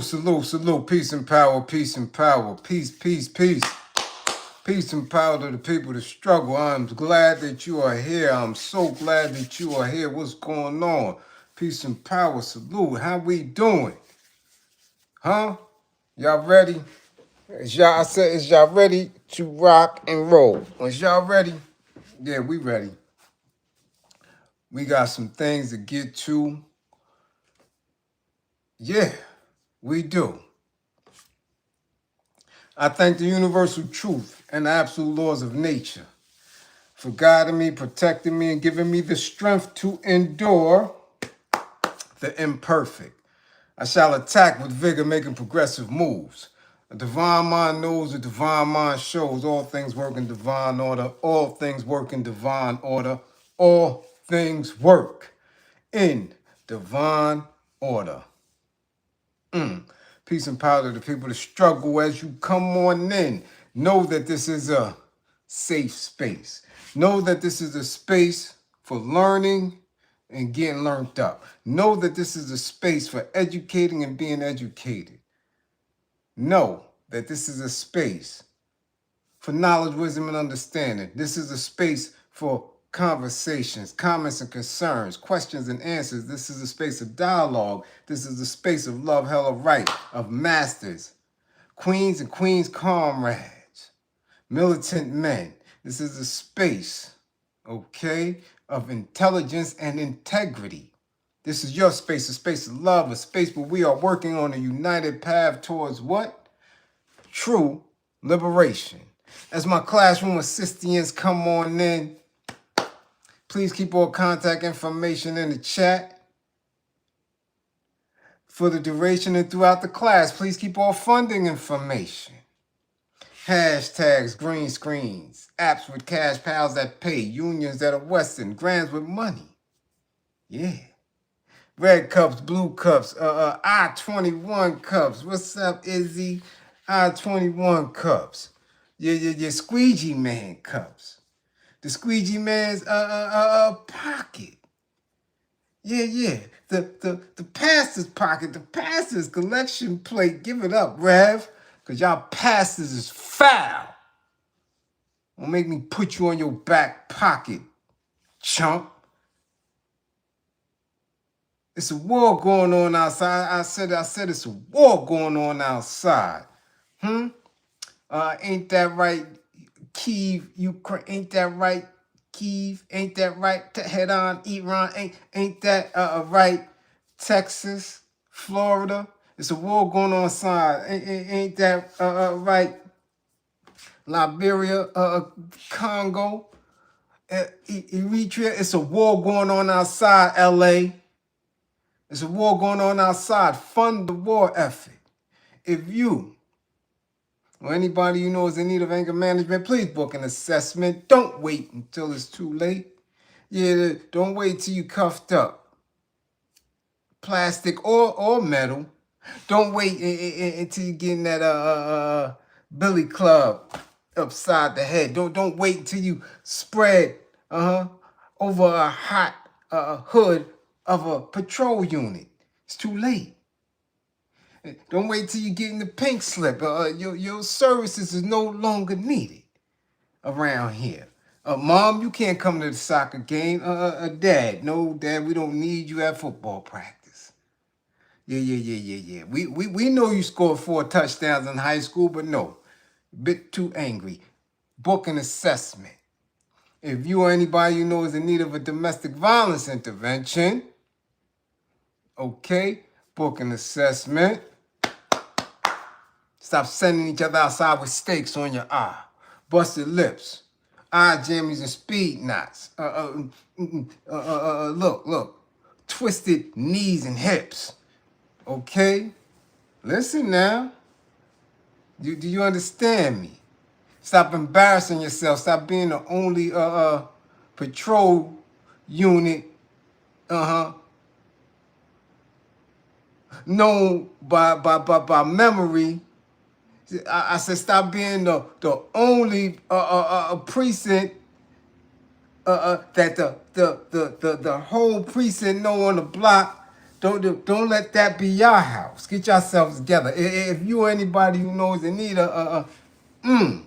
Salute, salute, peace and power, peace and power, peace, peace, peace. Peace and power to the people that struggle. I'm glad that you are here. I'm so glad that you are here. What's going on? Peace and power, salute. How we doing? Huh? Y'all ready? I said, is y'all ready to rock and roll? Is y'all ready? Yeah, we ready. We got some things to get to. Yeah, we do. I thank the universal truth and the absolute laws of nature for guiding me, protecting me, and giving me the strength to endure the imperfect. I shall attack with vigor, making progressive moves. A divine mind knows, a divine mind shows. All things work in divine order. All things work in divine order. All things work in divine order. Peace and power to the people that struggle as you come on in. Know that this is a safe space. Know that this is a space for learning and getting learned up. Know that this is a space for educating and being educated. Know that this is a space for knowledge, wisdom, and understanding. This is a space for conversations, comments and concerns, questions and answers. This is a space of dialogue. This is a space of love, hella right, of masters, queens and queens comrades, militant men. This is a space, okay, of intelligence and integrity. This is your space, a space of love, a space where we are working on a united path towards what? True liberation. As my classroom assistants come on in, please keep all contact information in the chat. For the duration and throughout the class, please keep all funding information. Hashtags, green screens, apps with cash pals that pay, unions that are Western, grants with money. Yeah. Red cups, blue cups, I-21 cups. What's up, Izzy? I-21 cups. Your squeegee man cups. The squeegee man's pocket. Yeah. The pastor's pocket, the pastor's collection plate. Give it up, Rev. Cause y'all pastors is foul. Don't make me put you on your back pocket, chump. It's a war going on outside. I said it's a war going on outside. Ain't that right, Keefe, Ukraine? Ain't that right, Keefe? Ain't that right, Tehran, Iran? Ain't that right, Texas, Florida? It's a war going on outside. Ain't that right, Liberia, Congo, Eritrea? It's a war going on outside, LA. There's a war going on outside. Fund the war effort. If you or anybody you know is in need of anger management, please book an assessment. Don't wait until it's too late. Yeah, don't wait till you cuffed up. Plastic or metal. Don't wait until you get in that billy club upside the head. Don't wait until you spread over a hot hood of a patrol unit. It's too late. Don't wait till you get in the pink slip. Your services is no longer needed around here. Mom, you can't come to the soccer game. Dad, no, Dad, we don't need you at football practice. Yeah. We know you scored 4 touchdowns in high school, but no, a bit too angry. Book an assessment. If you or anybody you know is in need of a domestic violence intervention, okay, book an assessment. Stop sending each other outside with stakes on your eye, busted lips, eye jammies and speed knots. Look, twisted knees and hips. Okay, listen now. Do you understand me? Stop embarrassing yourself. Stop being the only patrol unit known by memory. I said stop being the only precinct that the whole precinct know on the block Don't let that be your house. Get yourselves together. If you or anybody who knows in need of an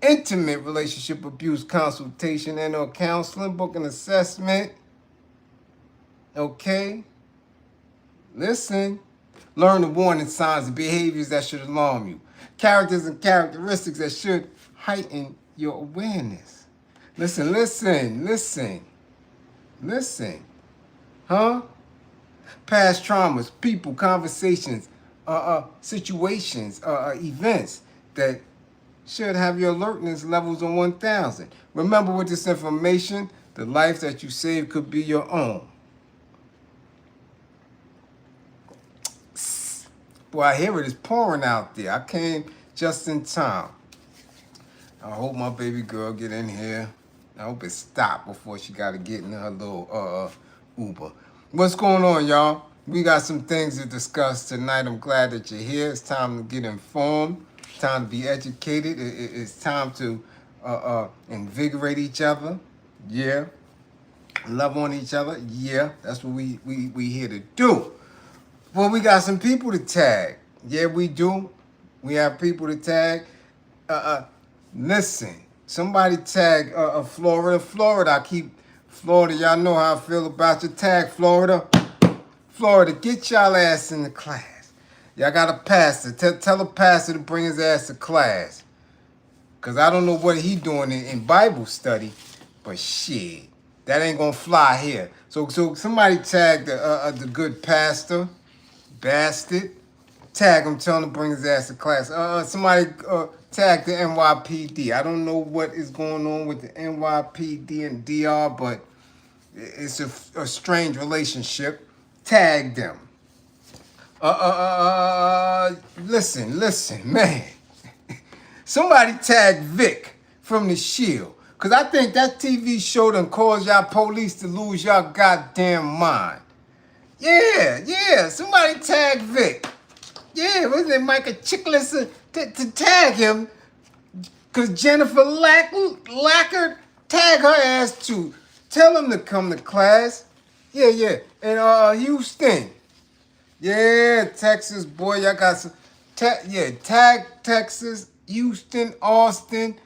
intimate relationship abuse consultation and or counseling, book an assessment. Okay? Listen. Learn the warning signs and behaviors that should alarm you. Characters and characteristics that should heighten your awareness. Listen. Huh? Past traumas, people, conversations, situations, events that should have your alertness levels on 1,000. Remember with this information, the life that you save could be your own. Boy, I hear it is pouring out there. I came just in time. I hope my baby girl get in here. I hope it stopped before she got to get in her little Uber. What's going on, y'all? We got some things to discuss tonight. I'm glad that you're here. It's time to get informed. It's time to be educated. It's time to invigorate each other. Yeah. Love on each other. Yeah. That's what we here to do. Well, we got some people to tag. Yeah, we do. We have people to tag. Listen, somebody tag Florida. Florida, Florida, y'all know how I feel about your tag, Florida. Florida, get y'all ass in the class. Y'all got a pastor. Tell a pastor to bring his ass to class. Because I don't know what he doing in Bible study, but shit, that ain't going to fly here. So somebody tag the good pastor, bastard. Tag him, tell him to bring his ass to class. Somebody tag the NYPD. I don't know what is going on with the NYPD and DR, but it's a strange relationship. Tag them. Listen, man. Somebody tag Vic from The Shield. Because I think that TV show done caused y'all police to lose y'all goddamn mind. Yeah. Somebody tag Vic. Yeah, wasn't it Micah Chiklis to tag him? Because Jennifer Lackard, tag her ass too. Tell him to come to class. Yeah. And Houston. Yeah, Texas, boy, y'all got some. Tag Texas, Houston, Austin.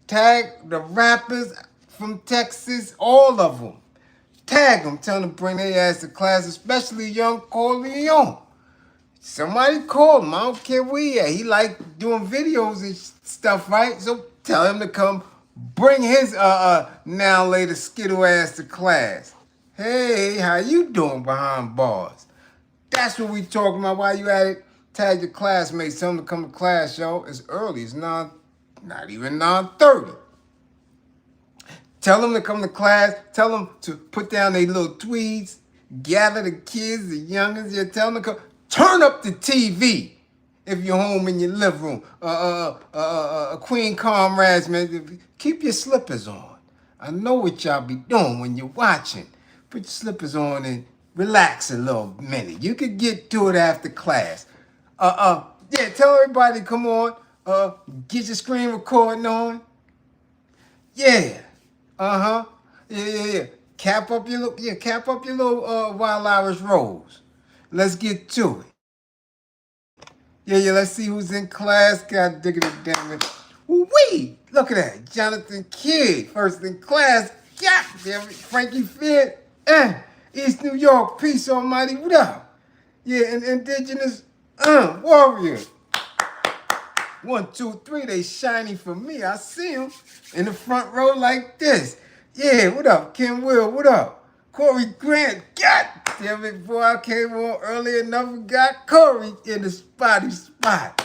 Tag the rappers from Texas, all of them. Tag them, tell them to bring their ass to class, especially young Corleone. Somebody call him. I don't care where he at. He like doing videos and stuff, right? So tell him to come bring his now later skittle ass to class. Hey, how you doing behind bars? That's what we talking about. Why you at it? Tag your classmates. Tell them to come to class, yo. It's early. It's not even 9:30. Tell them to come to class. Tell them to put down their little tweeds. Gather the kids, the youngins. Yeah, tell them to come. Turn up the TV if you're home in your living room. Queen comrades, man, keep your slippers on. I know what y'all be doing when you're watching. Put your slippers on and relax a little minute. You could get to it after class. Yeah, tell everybody, come on. Get your screen recording on. Yeah. Yeah. Cap up your little Wild Irish Rose. Let's get to it. Yeah, let's see who's in class. God diggity damn it. Wee! Look at that. Jonathan Kidd, first in class. God damn it. Frankie Finn. East New York, peace almighty. What up? Yeah, and indigenous warrior. 1, 2, 3, they shiny for me. I see them in the front row like this. Yeah, what up, Kim Will? What up? Corey Grant. God damn it, boy, I came on early enough and got Corey in the spotty spot.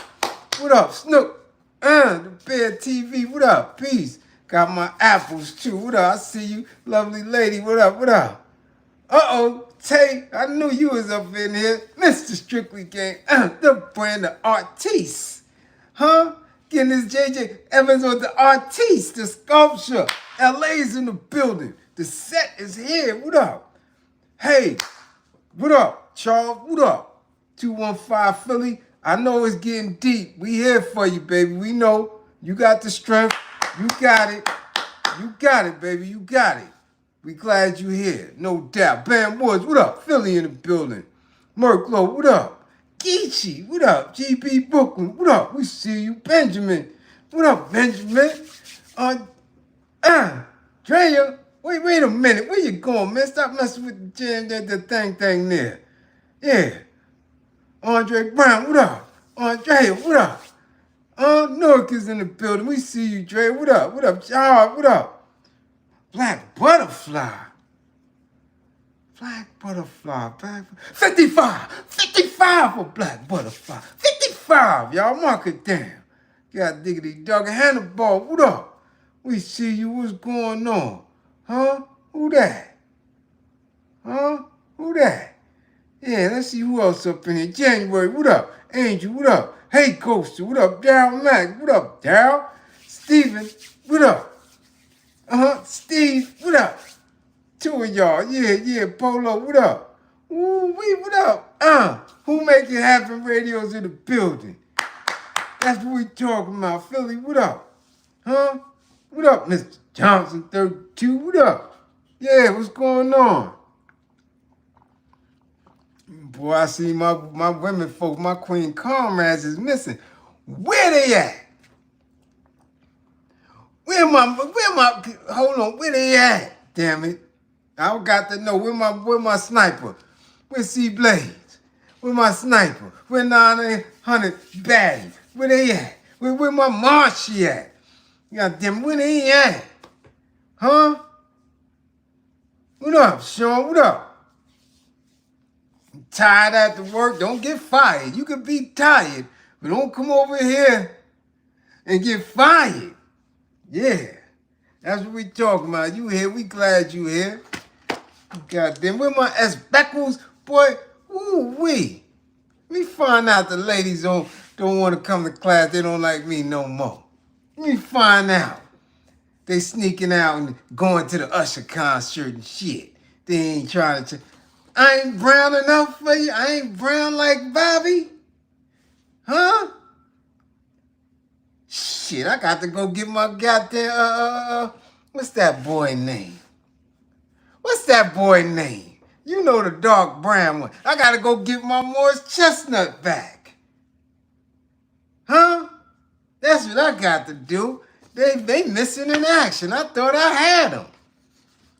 What up, Snoop? The Bear TV. What up? Peace. Got my apples too. What up? I see you, lovely lady. What up? Uh-oh, Tay, I knew you was up in here. Mr. Strictly Gang, the brand of artiste. Huh? Getting this J.J. Evans with the artiste, the sculpture. LA's in the building. The set is here. What up? Hey, what up, Charles? What up? 215 Philly. I know it's getting deep. We here for you, baby. We know you got the strength. You got it. You got it, baby. You got it. We glad you here, no doubt. Bam Woods, what up? Philly in the building. Merklo, what up? Geechee, what up? GB Brooklyn, what up? We see you. Benjamin, what up, Benjamin? Drea, wait a minute. Where you going, man? Stop messing with the jam, the thing there. Yeah. Andre Brown, what up? Drea, what up? Newark is in the building. We see you, Dre. What up? What up, John? What up? Black Butterfly. Black Butterfly. 55 for Black Butterfly. 55, y'all. Mark it down. Got diggity dog. Hannibal, what up? We see you. What's going on? Huh? Who that? Huh? Who that? Yeah, let's see who else up in here. January, what up? Angel, what up? Hey, Coaster, what up? Daryl Mack, what up, Daryl? Steven, what up? Steve, what up? Two of y'all, yeah, Polo, what up? Ooh, what up? Who make it happen? Radios in the building. That's what we talking about. Philly, what up? Huh? What up, Mr. Johnson, 32, what up? Yeah, what's going on? Boy, I see my women folk, my queen comrades is missing. Where they at? Where they at? Damn it. I got to know where my sniper? Where C Blaze? Where my sniper? Where 900 Batty? Where they at? Where my Marshy at? Goddamn, where they at? Huh? What up, Sean? What up? Tired after work, don't get fired. You can be tired, but don't come over here and get fired. Yeah, that's what we talking about. You here, we glad you here. Goddamn, where my S-Beckles? Boy, ooh-wee. Let me find out the ladies don't want to come to class. They don't like me no more. Let me find out. They sneaking out and going to the Usher concert and shit. They ain't trying to... I ain't brown enough for you? I ain't brown like Bobby? Huh? Shit, I got to go get my goddamn, what's that boy name? What's that boy name? You know the dark brown one. I got to go get my Morris Chestnut back. Huh? That's what I got to do. They missing in action. I thought I had them.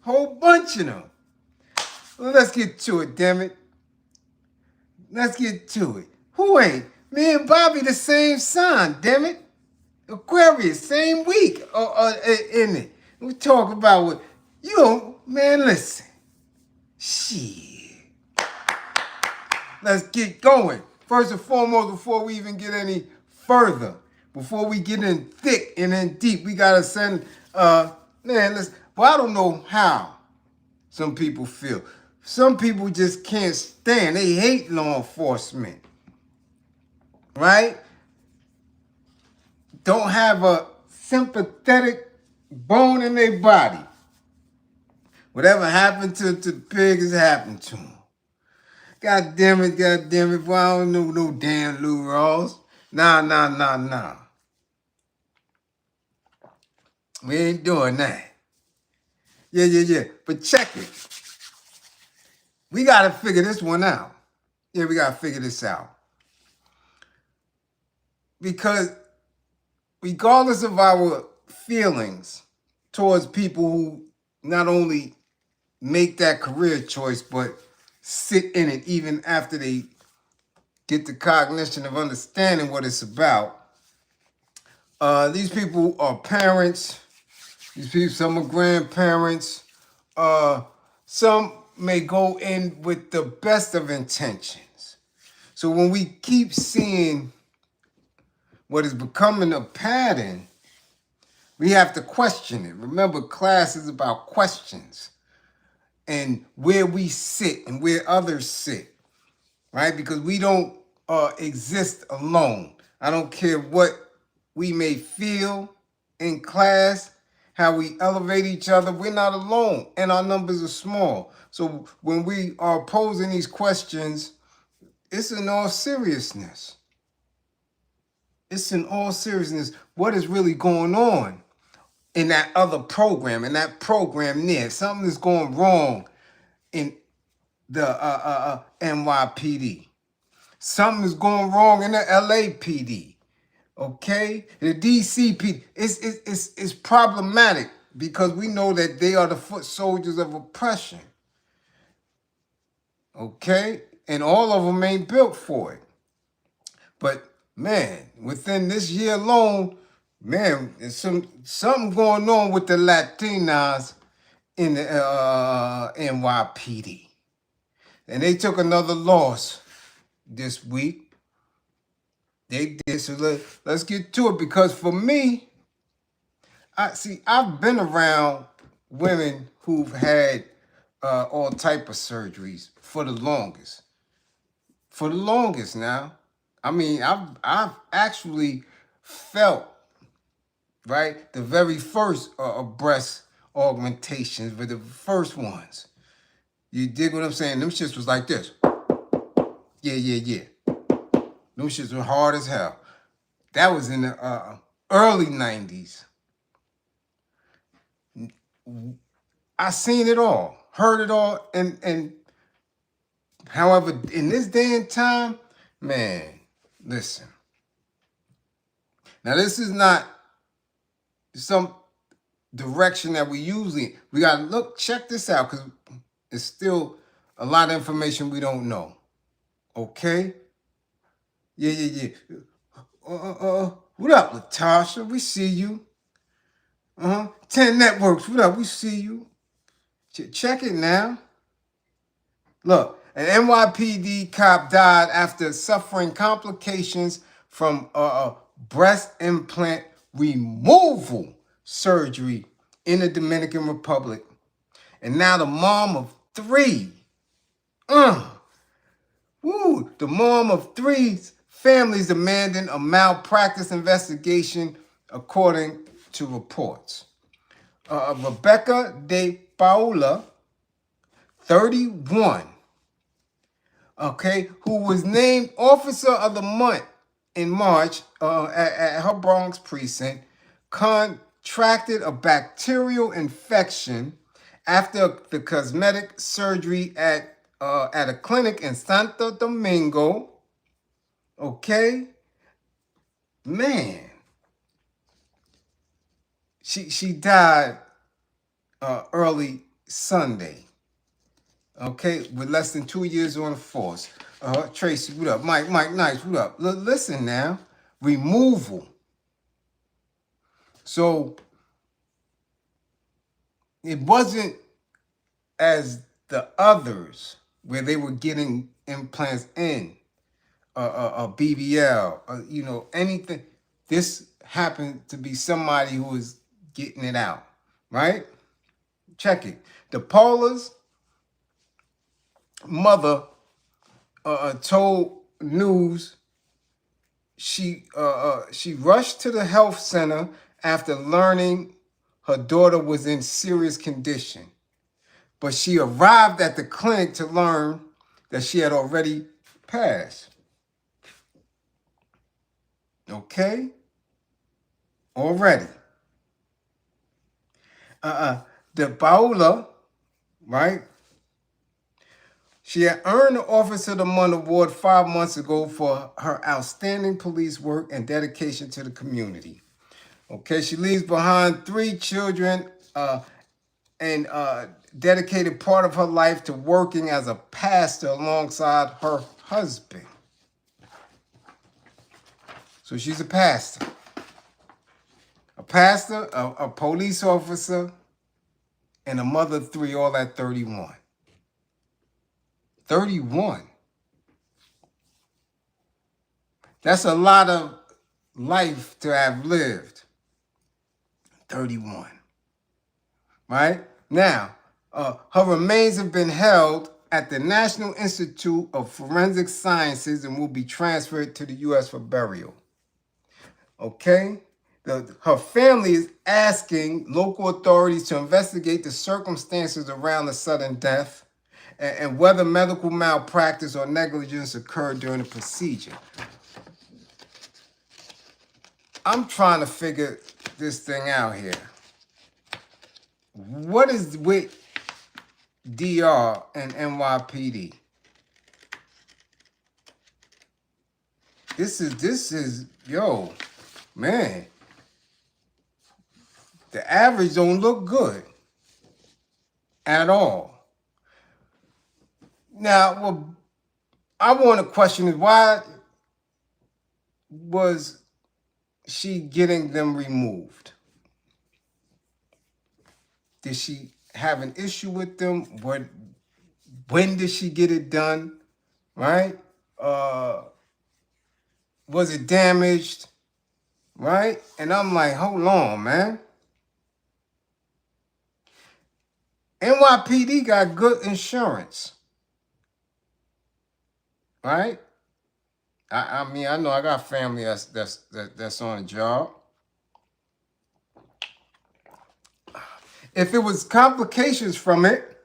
Whole bunch of them. Well, let's get to it, damn it. Let's get to it. Who ain't? Me and Bobby the same sign, damn it. Aquarius, same week in it. We talk about what, man, listen. Shit. Let's get going. First and foremost, before we even get any further, before we get in thick and in deep, we got to send, well, I don't know how some people feel. Some people just can't stand. They hate law enforcement. Right? Don't have a sympathetic bone in their body. Whatever happened to the pig has happened to them. God damn it, boy, I don't know no damn Lou Rawls. Nah. We ain't doing that. Yeah. But check it. We got to figure this one out. Yeah, we got to figure this out. Because regardless of our feelings towards people who not only make that career choice, but sit in it even after they get the cognition of understanding what it's about, these people are parents. These people, some are grandparents. Some may go in with the best of intentions. So when we keep seeing what is becoming a pattern, we have to question it. Remember, class is about questions and where we sit and where others sit, right? Because we don't exist alone. I don't care what we may feel in class, how we elevate each other. We're not alone, and our numbers are small. So when we are posing these questions, it's in all seriousness. It's in all seriousness. What is really going on in that other program, in that program there. Something is going wrong in the NYPD. Something is going wrong in the LAPD. Okay? The DCPD. It's problematic because we know that they are the foot soldiers of oppression. Okay? And all of them ain't built for it. But man, within this year alone, man, there's something going on with the Latinas in the NYPD. And they took another loss this week. They did. So let's get to it, because for me, I've been around women who've had all type of surgeries for the longest. For the longest now. I mean, I've actually felt, right, the very first breast augmentations were the first ones. You dig what I'm saying? Them shits was like this. Yeah. Them shits were hard as hell. That was in the early 90s. I seen it all, heard it all, and however, in this day and time, man, listen. Now, this is not some direction that we gotta check this out, because it's still a lot of information we don't know. Okay? Yeah. What up, Latasha? We see you. 10 Networks, what up? We see you. Check it now. Look, an NYPD cop died after suffering complications from breast implant removal surgery in the Dominican Republic. And now the mom of 3. The mom of 3's families demanding a malpractice investigation, according to reports. Rebecca De Paula, 31, okay, who was named Officer of the Month in March at her Bronx precinct, contracted a bacterial infection after the cosmetic surgery at a clinic in Santo Domingo. Okay, man, she died early Sunday. Okay, with less than 2 years on the force. Tracy, what up? Mike, nice, what up? Listen now, removal. So it wasn't as the others where they were getting implants in, a BBL, anything. This happened to be somebody who was getting it out, right? Check it. The Paula's mother told news she rushed to the health center after learning her daughter was in serious condition, but she arrived at the clinic to learn that she had already passed. Okay, already. The Paola, right? She had earned the Officer of the Month award 5 months ago for her outstanding police work and dedication to the community. Okay, she leaves behind 3 children and dedicated part of her life to working as a pastor alongside her husband. So she's a pastor, a police officer, and a mother of 3, all at 31. 31. That's a lot of life to have lived. 31. Right? Now, her remains have been held at the National Institute of Forensic Sciences and will be transferred to the U.S. for burial. Okay? Her family is asking local authorities to investigate the circumstances around the sudden death and whether medical malpractice or negligence occurred during the procedure. I'm trying to figure this thing out here. what is with DR and NYPD? This is, yo, man. The average don't look good at all. Now, well, I want to question is why was she getting them removed? Did she have an issue with them? When did she get it done? Right? Was it damaged? Right? And I'm like, hold on, man. NYPD got good insurance. Right? I mean, I know I got family that's on a job. If it was complications from it,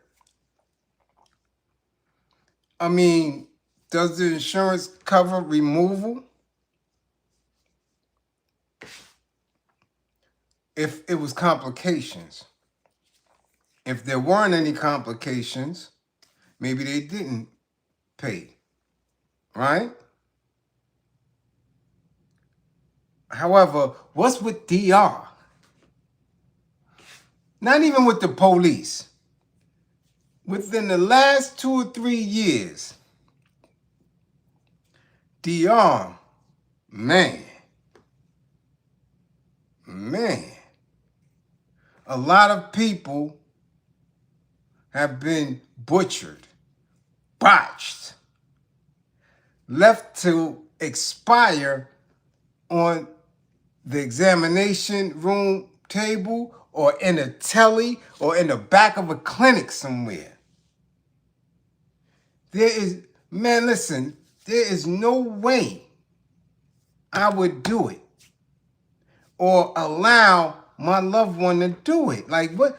I mean, does the insurance cover removal? If it was complications. If there weren't any complications, maybe they didn't pay, right? However, what's with DR? Not even with the police. Within the last 2 or 3 years, DR, man, a lot of people have been butchered, botched, left to expire on the examination room table or in a telly or in the back of a clinic somewhere. Listen, there is no way I would do it or allow my loved one to do it. Like, what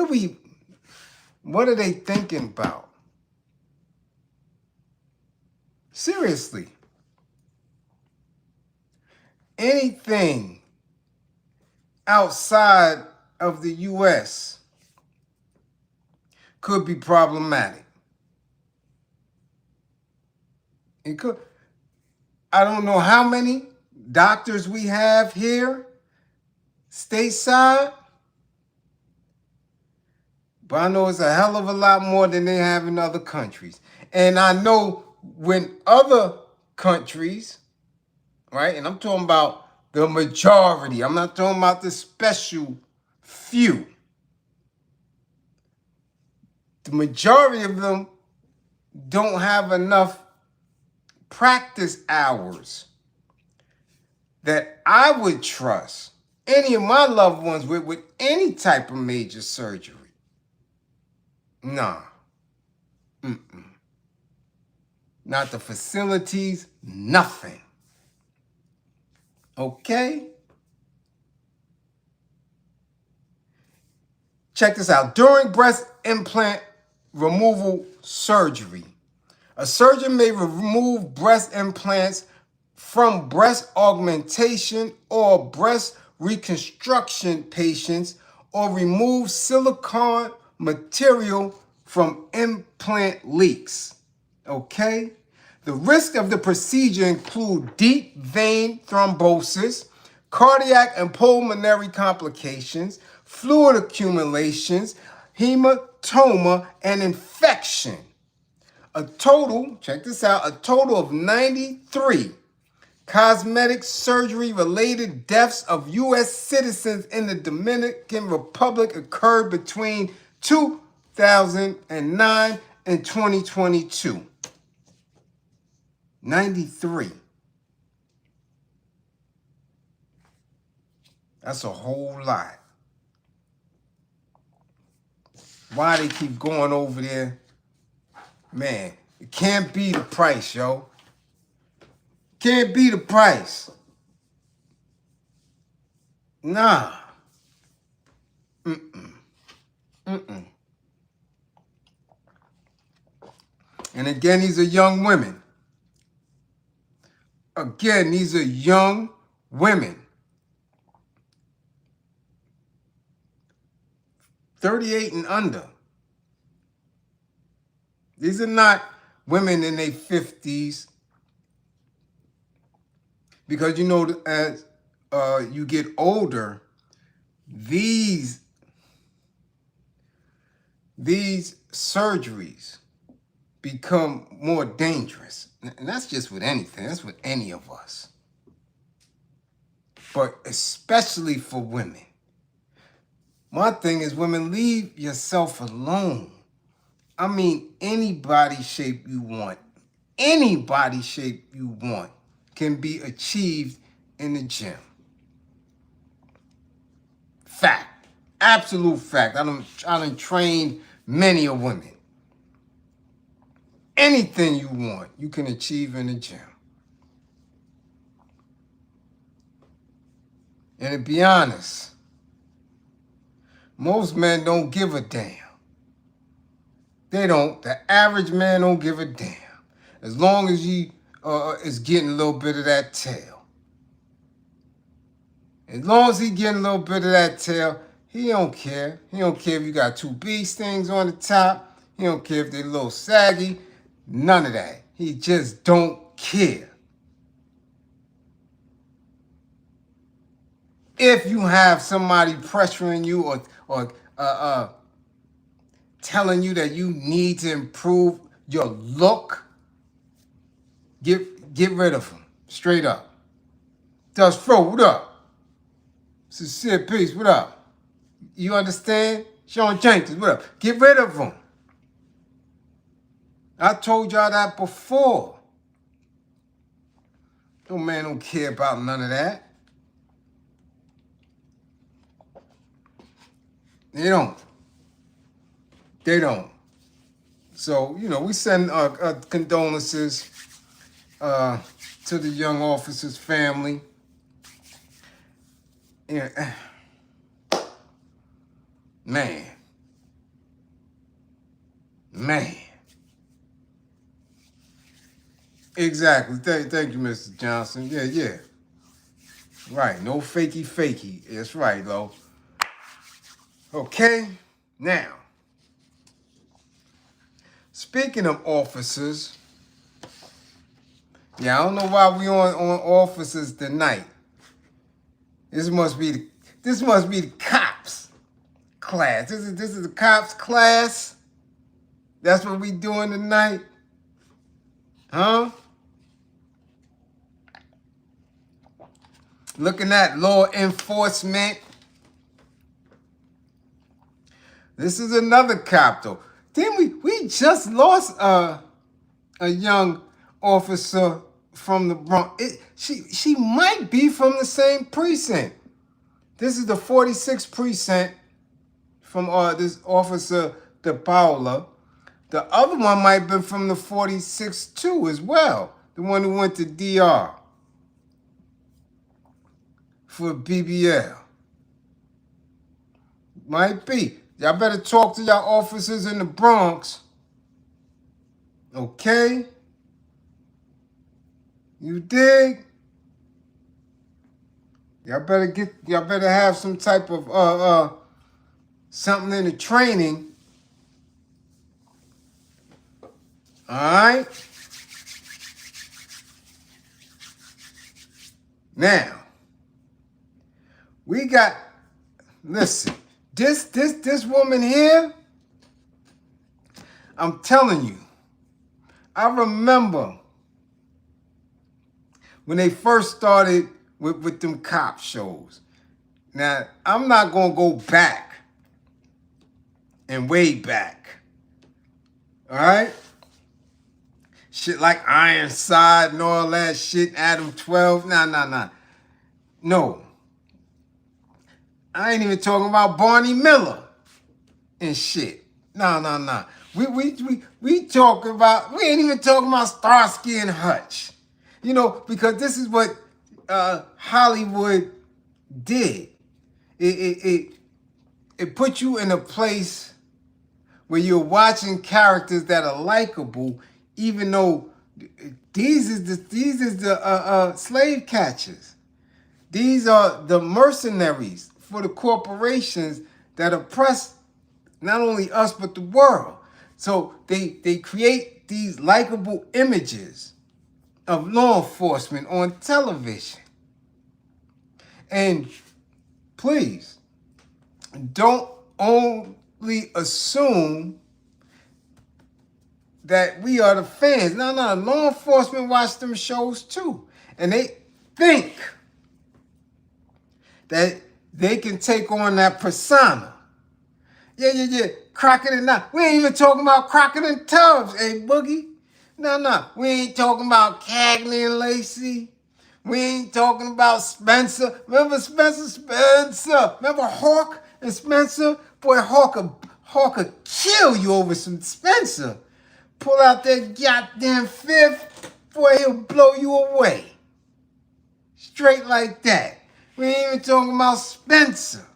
are they thinking about? Seriously. Anything outside of the U.S. could be problematic. It could. I don't know how many doctors we have here stateside, but I know it's a hell of a lot more than they have in other countries. And I know when other countries, right, and I'm talking about the majority, I'm not talking about the special few. The majority of them don't have enough practice hours that I would trust any of my loved ones with any type of major surgery. Nah. Not the facilities, nothing. Okay? Check this out. During breast implant removal surgery, a surgeon may remove breast implants from breast augmentation or breast reconstruction patients or remove silicone material from implant leaks. Okay? The risk of the procedure include deep vein thrombosis, cardiac and pulmonary complications, fluid accumulations, hematoma, and infection. Check this out, a total of 93 cosmetic surgery-related deaths of U.S. citizens in the Dominican Republic occurred between 2009 and 2022. 93. That's a whole lot. Why they keep going over there? Man, it can't be the price, yo. Can't be the price. Nah. And again, these are young women. Again, these are young women. 38 and under. These are not women in their 50s. Because as you get older, these surgeries become more dangerous. And that's just with anything. That's with any of us. But especially for women. My thing is, women, leave yourself alone. I mean, any body shape you want, can be achieved in the gym. Fact. Absolute fact. I done trained many a women. Anything you want, you can achieve in the gym. And to be honest, most men don't give a damn. They don't. The average man don't give a damn. As long as he is getting a little bit of that tail. As long as he getting a little bit of that tail, he don't care. He don't care if you got two bee stings on the top. He don't care if they're a little saggy. None of that. He just don't care. If you have somebody pressuring you or telling you that you need to improve your look, get rid of them. Straight up. Dust Fro, what up? Sincere Peace, what up? You understand? Sean Jenkins, what up? Get rid of them. I told y'all that before. No man don't care about none of that. They don't. So, we send condolences to the young officer's family. Yeah. Man. Exactly. Thank you, Mr. Johnson. Yeah. Right. No fakey. That's right, though. Okay. Now, speaking of officers, I don't know why we on officers tonight. This must be the cops class. This is the cops class. That's what we doing tonight, huh? Looking at law enforcement. This is another cop though. Didn't we just lost a young officer from the Bronx. She might be from the same precinct. This is the 46th precinct from this officer De Paula. The other one might have been from the 46th too as well. The one who went to DR for BBL. Might be. Y'all better talk to y'all officers in the Bronx. Okay? You dig? Y'all better have some type of something in the training. Alright? Now, we got, listen, this woman here, I'm telling you, I remember when they first started with them cop shows. Now, I'm not going to go back and way back. All right? Shit like Ironside and all that shit, Adam 12. Nah. No. I ain't even talking about Barney Miller and shit. Nah. We ain't even talking about Starsky and Hutch. Because this is what Hollywood did. It put you in a place where you're watching characters that are likable, even though these is the slave catchers. These are the mercenaries for the corporations that oppress Not only us, but the world. So they create these likable images of law enforcement on television. And please, don't only assume that we are the fans. No, law enforcement watch them shows too. And they think that they can take on that persona. Yeah. Crockett and not. We ain't even talking about Crockett and Tubbs, hey Boogie. No. We ain't talking about Cagney and Lacey. We ain't talking about Spencer. Remember Spencer? Remember Hawk and Spencer? Boy, Hawk could kill you over some Spencer. Pull out that goddamn fifth, boy, he'll blow you away. Straight like that. We ain't even talking about Spencer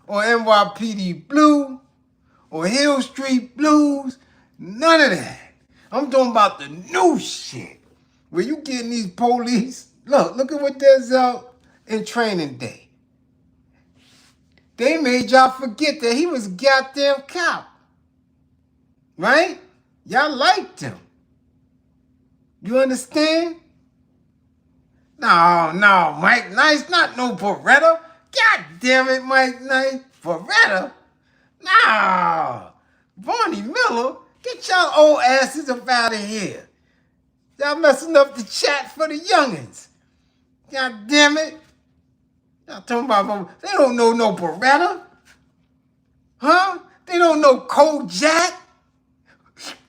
or NYPD Blue or Hill Street Blues. None of that. I'm talking about the new shit. Where you getting these police. Look at what there's out in Training Day. They made y'all forget that he was a goddamn cop. Right? Y'all liked him. You understand? No, Mike Nice, not no Beretta. God damn it, Mike Nice. Beretta? No. Barney Miller, get y'all old asses up out of here. Y'all messing up the chat for the youngins. God damn it. Y'all talking about, they don't know no Beretta. Huh? They don't know Kojak.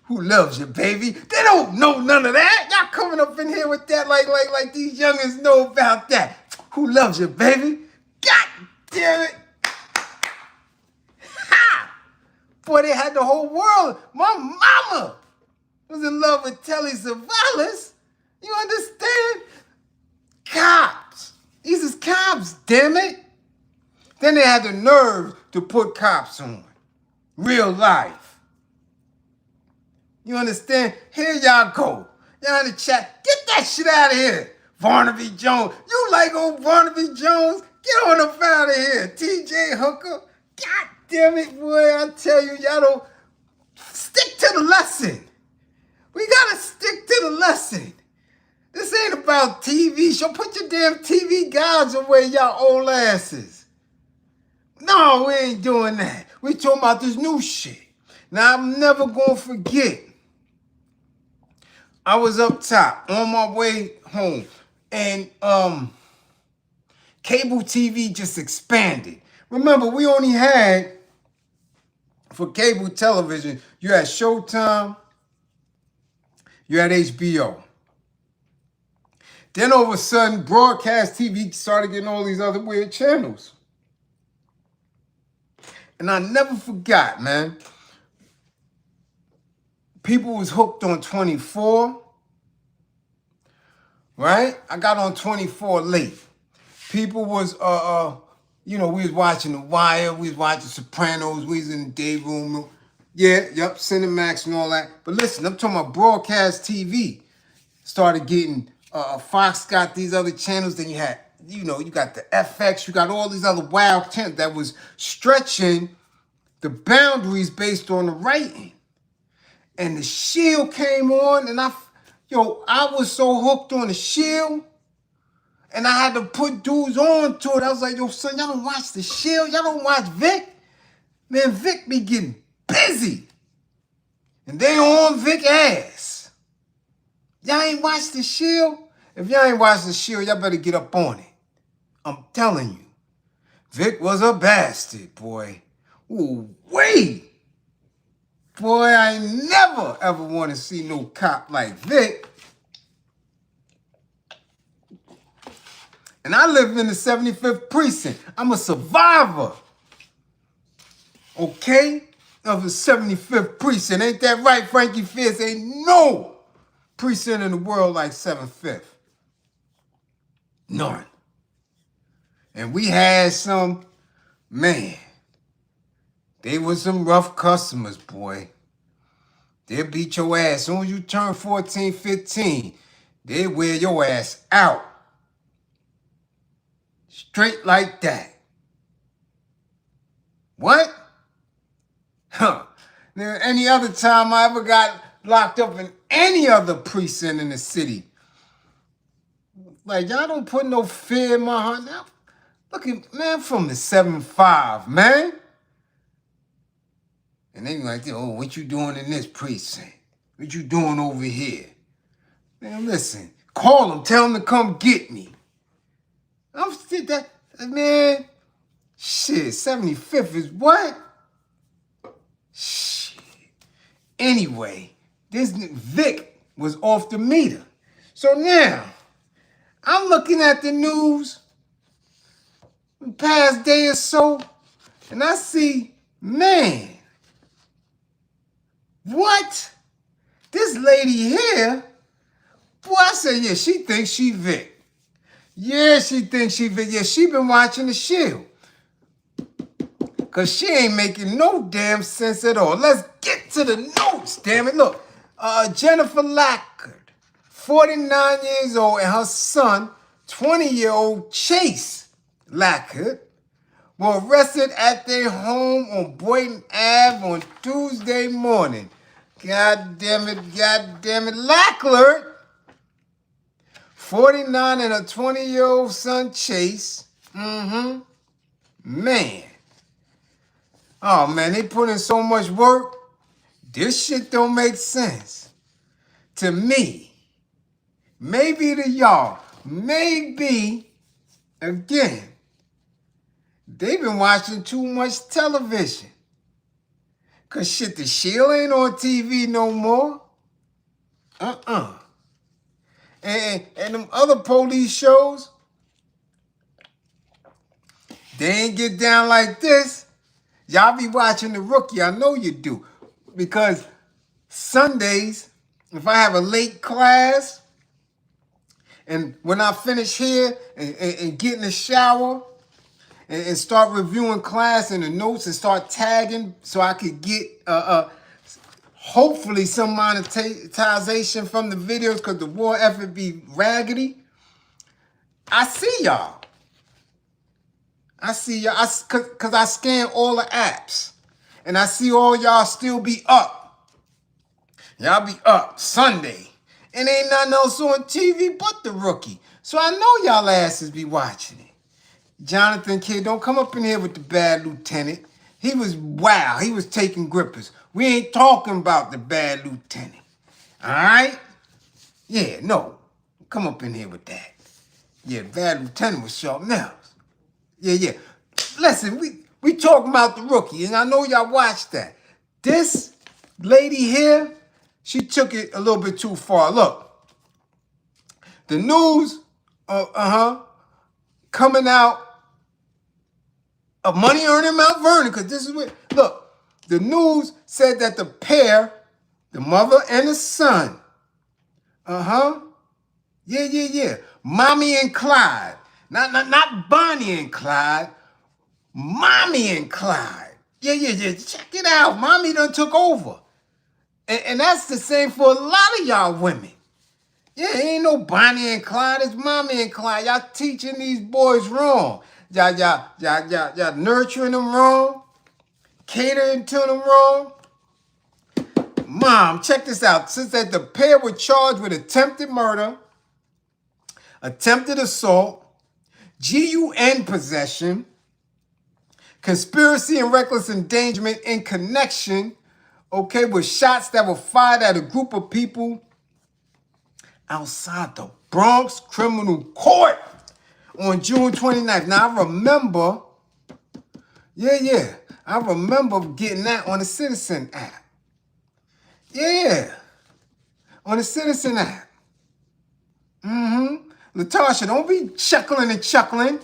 Who loves you, baby? They don't know none of that. Y'all coming up in here with that like these youngins know about that. Who loves you, baby? God damn it. Ha! Boy, they had the whole world. My mama was in love with Telly Savalas. You understand? Cops. These is cops, damn it. Then they had the nerve to put cops on. Real life. You understand? Here y'all go. Y'all in the chat. Get that shit out of here. Barnaby Jones. You like old Barnaby Jones? Get on up out of here. TJ Hooker. God damn it, boy. I tell you, y'all don't stick to the lesson. We gotta stick to the lesson. This ain't about TV show. Put your damn TV gods away, y'all old asses. No, we ain't doing that. We talking about this new shit. Now, I'm never gonna forget. I was up top on my way home, and cable TV just expanded. Remember, we only had, for cable television, you had Showtime, you had HBO. Then all of a sudden, broadcast TV started getting all these other weird channels. And I never forgot, man. People was hooked on 24, right? I got on 24 late. People was, we was watching The Wire, we was watching Sopranos, we was in the day room. Cinemax and all that. But listen, I'm talking about broadcast TV. Started getting, Fox got these other channels, then you had, you got the FX, you got all these other wild channels that was stretching the boundaries based on the rating. And the Shield came on, and I was so hooked on the Shield, and I had to put dudes on to it. I was like, yo, son, y'all don't watch the Shield? Y'all don't watch Vic? Man, Vic be getting busy. And they on Vic ass. Y'all ain't watched the Shield? If y'all ain't watched the Shield, y'all better get up on it. I'm telling you. Vic was a bastard, boy. Ooh, wait. Boy, I never, ever want to see no cop like Vic. And I live in the 75th precinct. I'm a survivor. Okay? Of the 75th precinct. Ain't that right, Frankie Fierce? Ain't no precinct in the world like 75th. None. And we had some, man, they were some rough customers, boy. They'll beat your ass. As soon as you turn 14, 15, they wear your ass out. Straight like that. What? Huh. Now, any other time I ever got locked up in any other precinct in the city, like, y'all don't put no fear in my heart. Now, look at, man, from the 7-5, man. And they like, oh, what you doing in this precinct? What you doing over here? Man, listen, call them, tell them to come get me. I'm still that, man, shit, 75th is what? Shit. Anyway, this Vic was off the meter. So now, I'm looking at the news the past day or so, and I see, man, what? This lady here, boy, I said, yeah, she thinks she Vic. Yeah, she thinks she Vic. Yeah, she been watching The Shield. Because she ain't making no damn sense at all. Let's get to the notes, damn it. Look, Jennifer Lackard, 49 years old, and her son, 20-year-old Chase Lackard, were arrested at their home on Boynton Ave on Tuesday morning. God damn it, Lackard, 49, and a 20-year-old son, Chase. Man. Oh, man, they put in so much work. This shit don't make sense. To me. Maybe to y'all. Maybe, again, they've been watching too much television. Because shit, The Shield ain't on TV no more. And them other police shows, they ain't get down like this. Y'all be watching The Rookie. I know you do. Because Sundays, if I have a late class, and when I finish here and get in the shower and start reviewing class and the notes and start tagging so I could get hopefully some monetization from the videos because the war effort be raggedy, I see y'all. Because I scan all the apps. And I see all y'all still be up. Y'all be up Sunday. And ain't nothing else on TV but The Rookie. So I know y'all asses be watching it. Jonathan Kid, don't come up in here with the bad lieutenant. He was wow. He was taking grippers. We ain't talking about the bad lieutenant. All right? Yeah, no. Come up in here with that. Yeah, the bad lieutenant was something else. Yeah. Listen, we talking about The Rookie, and I know y'all watched that. This lady here, she took it a little bit too far. Look, the news, coming out of Money Earning Mount Vernon, because this is what, look, the news said that the pair, the mother and the son, yeah, Mommy and Clyde, not Bonnie and Clyde, Mommy and Clyde. Yeah. Check it out. Mommy done took over. And that's the same for a lot of y'all women. Yeah, ain't no Bonnie and Clyde. It's Mommy and Clyde. Y'all teaching these boys wrong. Y'all nurturing them wrong. Catering to them wrong. Mom, check this out. Since that the pair were charged with attempted murder, attempted assault, GUN possession, conspiracy and reckless endangerment in connection, with shots that were fired at a group of people outside the Bronx Criminal Court on June 29th. Now, I remember, I remember getting that on the Citizen app. Yeah, on the Citizen app. Latasha, don't be chuckling.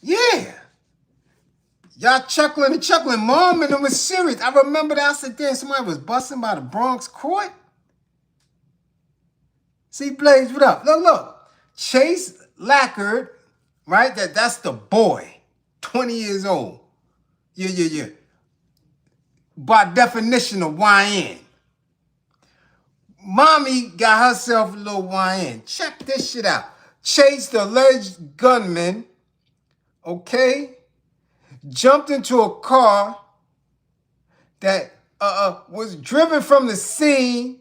Yeah. Y'all chuckling. Mom and them was serious. I remember that. I said, damn, somebody was busting by the Bronx court. See, Bliz, what up? Look. Chase Lackard, right? That's the boy. 20 years old. Yeah. By definition of YN. Mommy got herself a little YN. Check this shit out. Chase, the alleged gunman, jumped into a car that was driven from the scene,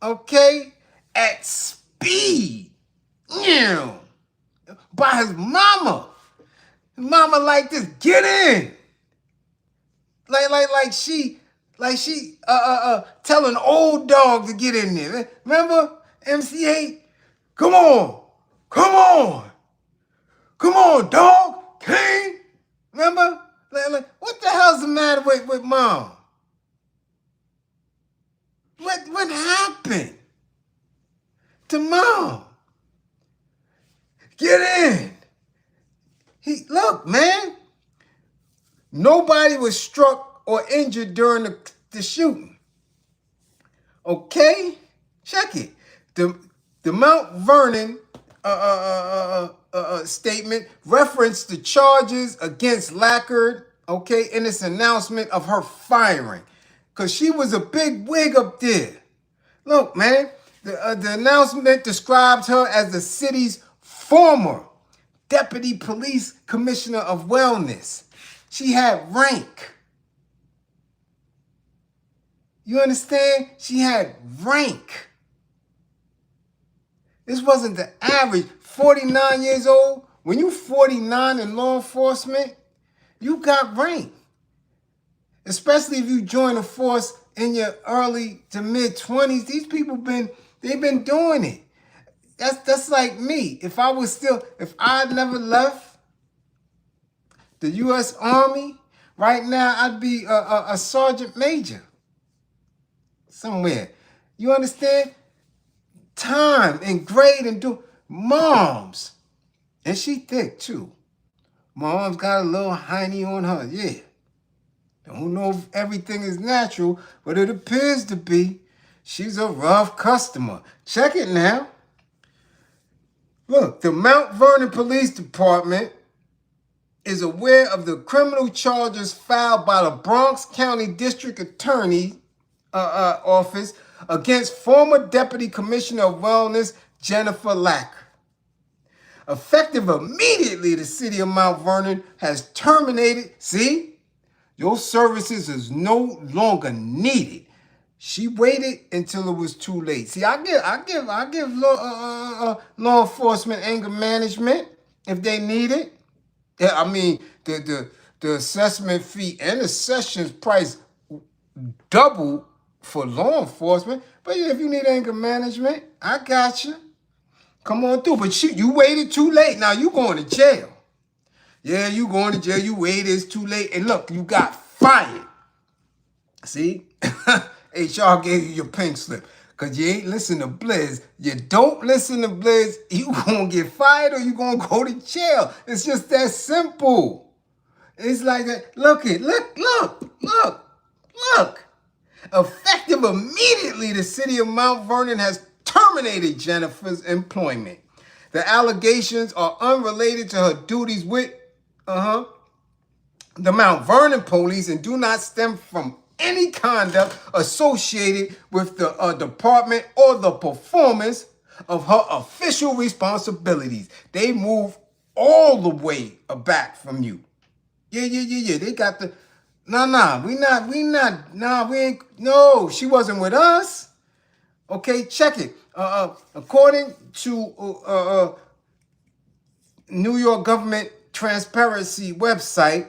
okay, at speed, by his mama. His mama like this, get in. Like she telling old dog to get in there. Remember MC8? Come on, come on, come on, dog, King. Remember? Like, what the hell's the matter with mom? What happened to mom? Get in. Look, man. Nobody was struck or injured during the shooting. Okay? Check it. The Mount Vernon statement referenced the charges against Lackard, okay, in its announcement of her firing. Because she was a big wig up there. Look, man, the announcement describes her as the city's former deputy police commissioner of wellness. She had rank. You understand? She had rank. This wasn't the average. 49 years old. When you 49 in law enforcement, you got rank. Especially if you join a force in your early to mid 20s. These people they've been doing it. That's like me. If I'd never left the U.S. Army, right now I'd be a sergeant major somewhere. You understand? Time and grade and do moms. And she thick too. Mom's got a little hiney on her, yeah. Don't know if everything is natural, but it appears to be. She's a rough customer. Check it now. Look, the Mount Vernon Police Department is aware of the criminal charges filed by the Bronx County District Attorney Office against former Deputy Commissioner of Wellness Jennifer Lacker. Effective immediately, the city of Mount Vernon has terminated. See, your services is no longer needed. She waited until it was too late. See, I give law enforcement anger management if they need it. Yeah, I mean the assessment fee and the sessions price double for law enforcement. But yeah, if you need anger management, I got you. Come on through. But you waited too late. Now you going to jail. Yeah, you going to jail. You waited. It's too late. And look, you got fired. See? HR gave you your pink slip. Because you ain't listen to Bliz. You don't listen to Bliz, you going to get fired or you going to go to jail. It's just that simple. It's like that. Look. Effective immediately, the city of Mount Vernon has terminated Jennifer's employment. The allegations are unrelated to her duties with the Mount Vernon police and do not stem from any conduct associated with the department or the performance of her official responsibilities. They move all the way back from you. Yeah. They got the... we ain't... No, she wasn't with us. Okay, check it. According to New York Government Transparency website,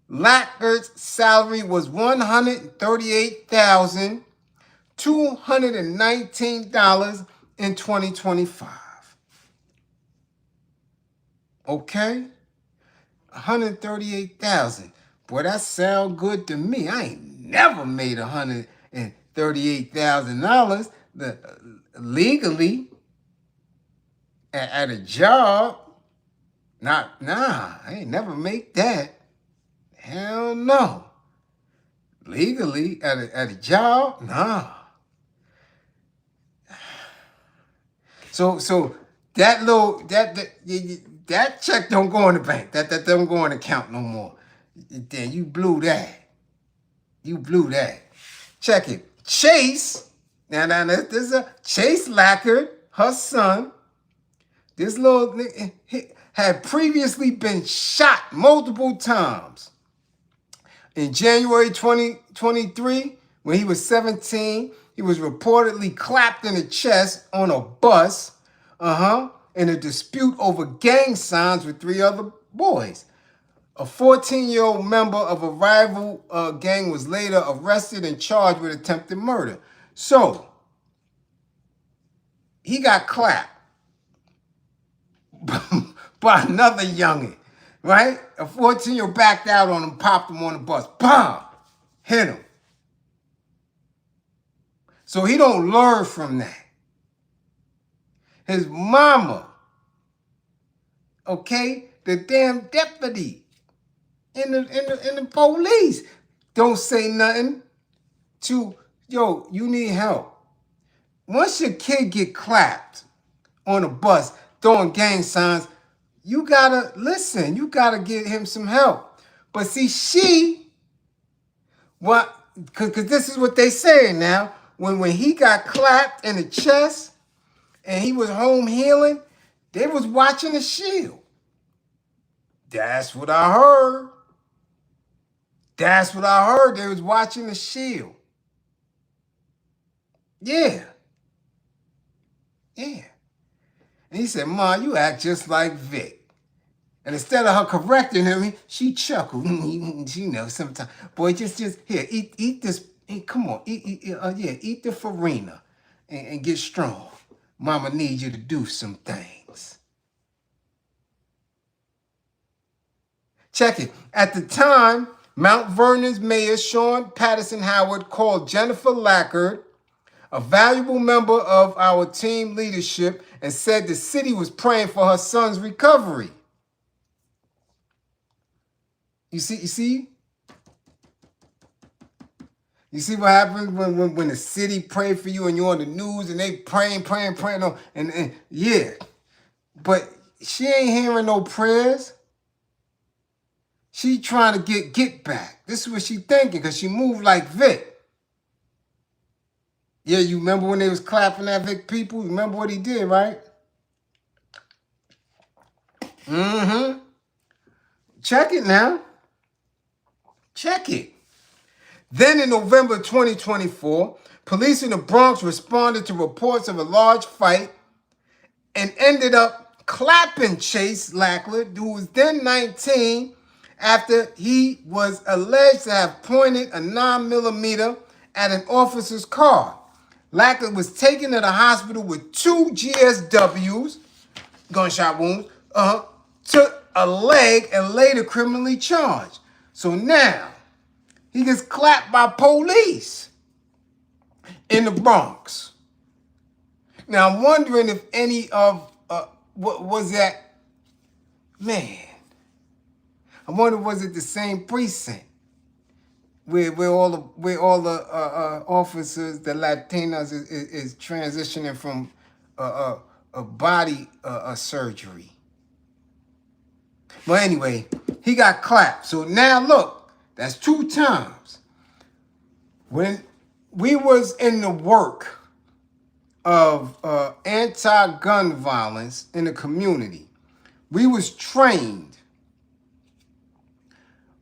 Lackard's salary was $138,219 in 2025. Okay? $138,000. Boy, that sound good to me. I ain't never made $138,000 legally at a job. I ain't never make that. Hell no. Legally at a job? Nah. So that check don't go in the bank. That don't go in the account no more. Then you blew that. Check it. Chase. Now there's a Chase Lackard, her son. This little nigga had previously been shot multiple times In January 2023, when he was 17, he was reportedly clapped in the chest on a bus, in a dispute over gang signs with 3 other boys. A 14-year-old member of a rival gang was later arrested and charged with attempted murder. So, he got clapped by another youngin', right? A 14-year-old backed out on him, popped him on the bus. Bam! Hit him. So he don't learn from that. His mama, okay, the damn deputy in the police don't say nothing to, yo, you need help. Once your kid get clapped on a bus throwing gang signs, you gotta listen. You gotta get him some help. But see, because this is what they saying now. When he got clapped in the chest and he was home healing, they was watching the shield. That's what I heard. That's what I heard. They was watching the shield. Yeah. Yeah. And he said, Ma, you act just like Vic. And instead of her correcting him, she chuckled. You know, sometimes, boy, just here, eat this. Come on, eat the farina and get strong. Mama needs you to do some things. Check it. At the time, Mount Vernon's mayor, Sean Patterson Howard, called Jennifer Lackard a valuable member of our team leadership and said the city was praying for her son's recovery. You see what happens when the city pray for you and you're on the news and they praying, and yeah. But she ain't hearing no prayers. She trying to get back. This is what she thinking, because she moved like Vic. Yeah, you remember when they was clapping at Vic people? You remember what he did, right? Mm-hmm. Check it now. Check it. Then in November 2024, police in the Bronx responded to reports of a large fight and ended up clapping Chase Lackland, who was then 19, after he was alleged to have pointed a 9mm at an officer's car. Lackland was taken to the hospital with 2 GSWs, gunshot wounds, to a leg, and later criminally charged. So now, he gets clapped by police in the Bronx. Now, I'm wondering if any of, what was that, man, I wonder, was it the same precinct where all the officers, the Latinos, is transitioning from a body surgery. But anyway, he got clapped. So now look, that's 2 times. When we was in the work of anti-gun violence in the community, we was trained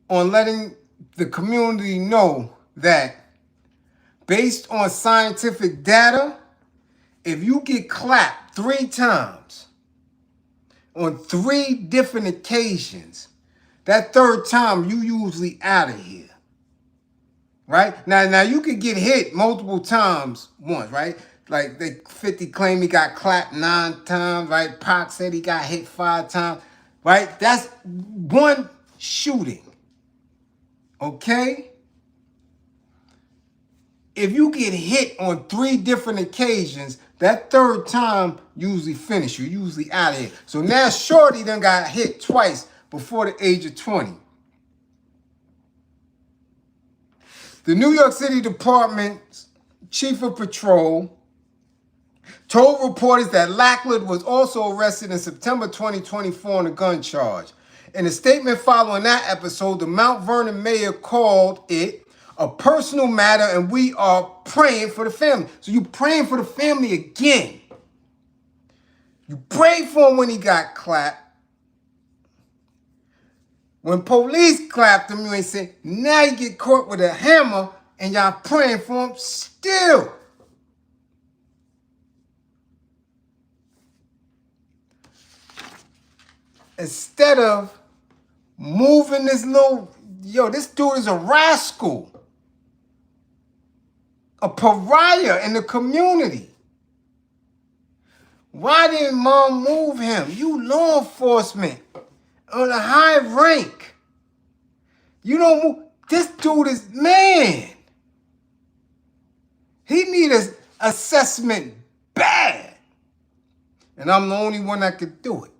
on letting the community know that based on scientific data, if you get clapped 3 times on 3 different occasions, that 3rd time you usually out of here. Right? Now you could get hit multiple times once, right? Like 50 claim he got clapped 9 times, right? Pac said he got hit 5 times, right? That's 1 shooting. Okay? If you get hit on 3 different occasions, that 3rd time usually finish you, usually out of here. So now Shorty done got hit twice before the age of 20. The New York City Department's Chief of Patrol told reporters that Lackland was also arrested in September 2024 on a gun charge. In a statement following that episode, the Mount Vernon mayor called it a personal matter, and we are praying for the family. So you praying for the family again. You prayed for him when he got clapped. When police clapped him, you ain't say, now you get caught with a hammer and y'all praying for him still. Instead of moving this little, this dude is a rascal, a pariah in the community. Why didn't mom move him? You law enforcement on a high rank. You don't move. This dude is man. He need an assessment bad. And I'm the only one that could do it.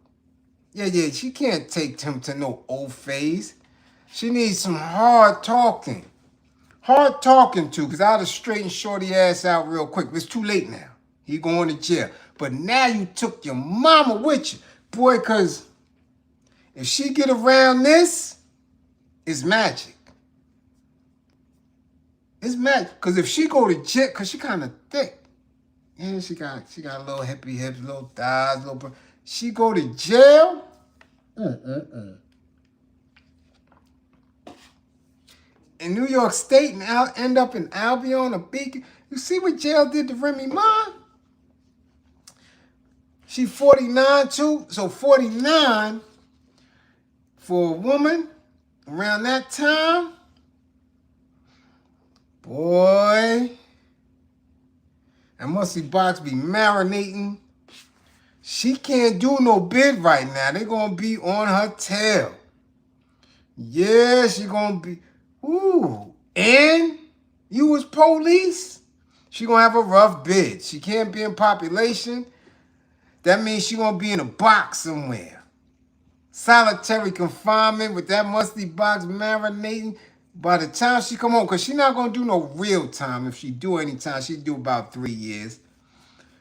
Yeah, she can't take him to no old phase. She needs some hard talking. Hard talking to, because I'd have straightened Shorty ass out real quick. It's too late now. He going to jail. But now you took your mama with you. Boy, because if she get around this, it's magic. It's magic. Because if she go to jail, because she kind of thick. Yeah, she got a little hippie hips, little thighs, little... She go to jail? In New York State and end up in Albion or Beacon. You see what jail did to Remy Ma? She 49 too. So 49 for a woman around that time. Boy. And Musty Box be marinating. She can't do no bid right now. They gonna be on her tail. Yeah, she gonna be... Ooh, and you was police? She gonna have a rough bid. She can't be in population. That means she gonna be in a box somewhere. Solitary confinement with that musty box marinating. By the time she come home, because she not gonna do no real time. If she do any time, she do about 3 years.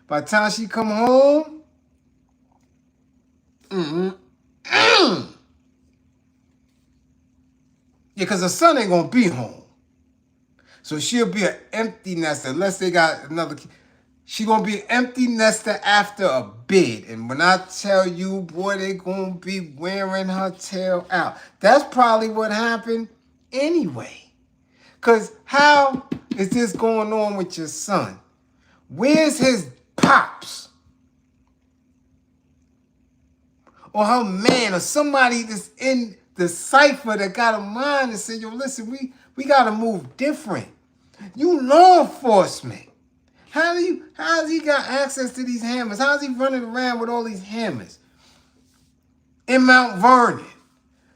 By the time she come home, yeah, because her son ain't gonna be home. So she'll be an empty nester unless they got another kid. She gonna be an empty nester after a bid. And when I tell you, boy, they gonna be wearing her tail out. That's probably what happened anyway. Because how is this going on with your son? Where's his pops? Or her man or somebody that's in the cipher that got a mind and said, yo, listen, we got to move different. You law enforcement. How has he got access to these hammers? How's he running around with all these hammers? In Mount Vernon.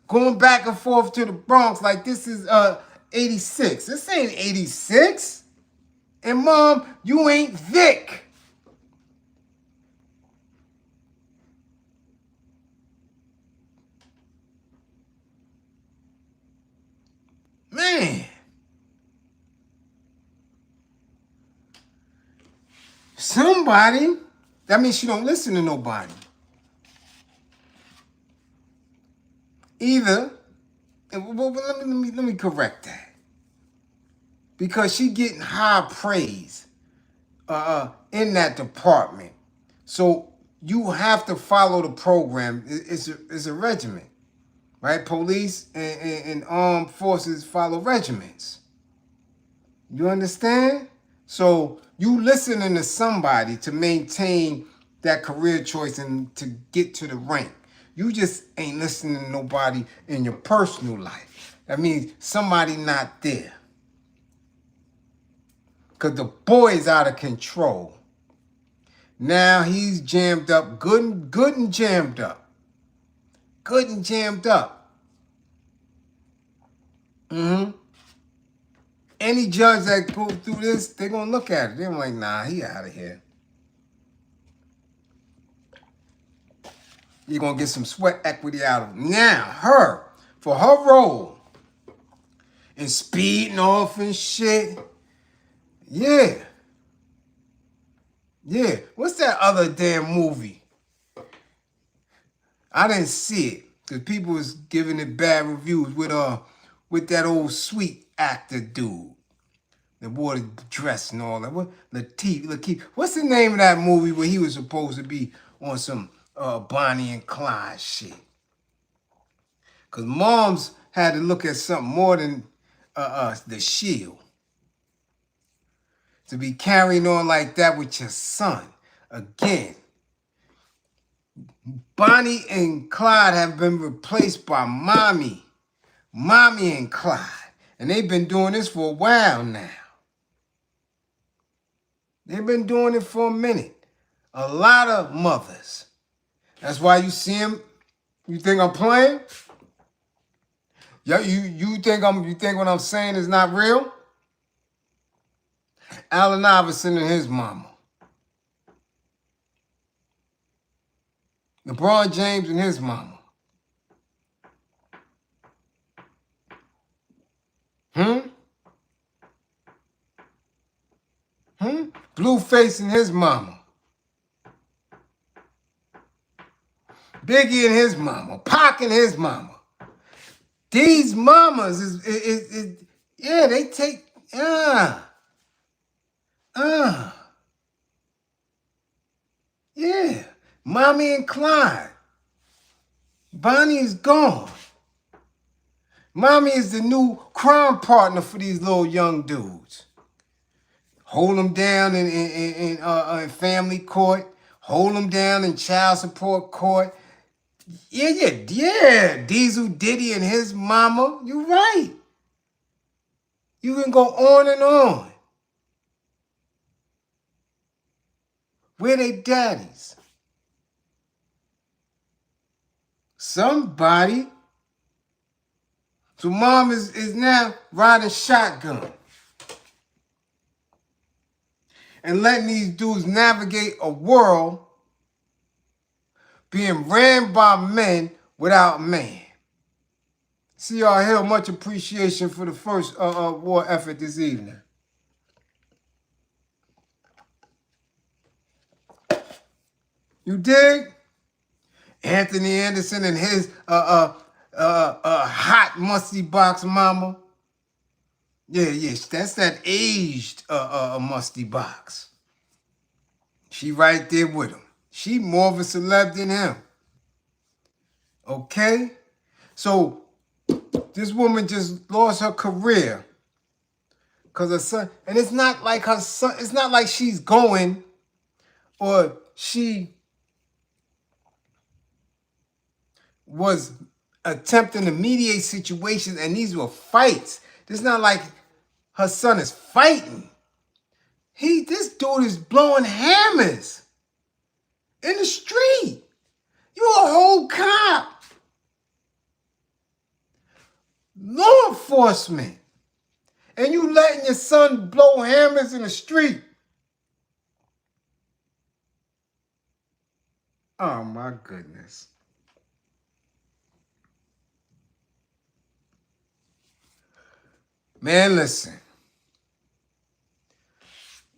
Going back and forth to the Bronx like this is 86. This ain't 86. And mom, you ain't Vic. Man. Somebody, that means she don't listen to nobody. Either, well, let me correct that. Because she getting high praise in that department. So you have to follow the program. It's a regiment, right? Police and armed forces follow regiments. You understand? So you listening to somebody to maintain that career choice and to get to the rank. You just ain't listening to nobody in your personal life. That means somebody not there. Because the boy is out of control. Now he's jammed up, good and jammed up. Good and jammed up. Any judge that go through this, they're going to look at it. They're like, nah, he out of here. You're going to get some sweat equity out of him. Now, her, for her role in speeding off and shit, yeah. What's that other damn movie? I didn't see it because people was giving it bad reviews with that old sweet actor dude. The wore the dress and all that. What? Lakeith. What's the name of that movie where he was supposed to be on some Bonnie and Clyde shit? Because moms had to look at something more than the shield. To be carrying on like that with your son. Again, Bonnie and Clyde have been replaced by Mommy and Clyde. And they've been doing this for a while now. They've been doing it for a minute. A lot of mothers. That's why you see them. You think I'm playing? Yeah, you think what I'm saying is not real? Allen Iverson and his mama. LeBron James and his mama. Blueface and his mama. Biggie and his mama. Pac and his mama. These mamas is yeah, they take yeah. Mommy and Clyde. Bonnie is gone. Mommy is the new crime partner for these little young dudes. Hold them down in family court. Hold them down in child support court. Yeah. Diesel Diddy and his mama. You're right. You can go on and on. Where they daddies? Somebody. So mom is now riding shotgun. And letting these dudes navigate a world being ran by men without man. See y'all here. Much appreciation for the first war effort this evening. You dig? Anthony Anderson and his hot musty box mama. Yeah, that's that aged musty box. She right there with him. She more of a celeb than him. Okay? So this woman just lost her career because her son, and it's not like her son, it's not like she's going or she was attempting to mediate situations and these were fights. It's not like her son is fighting. This dude is blowing hammers in the street. You a whole cop. Law enforcement. And you letting your son blow hammers in the street. Oh my goodness. Man, listen.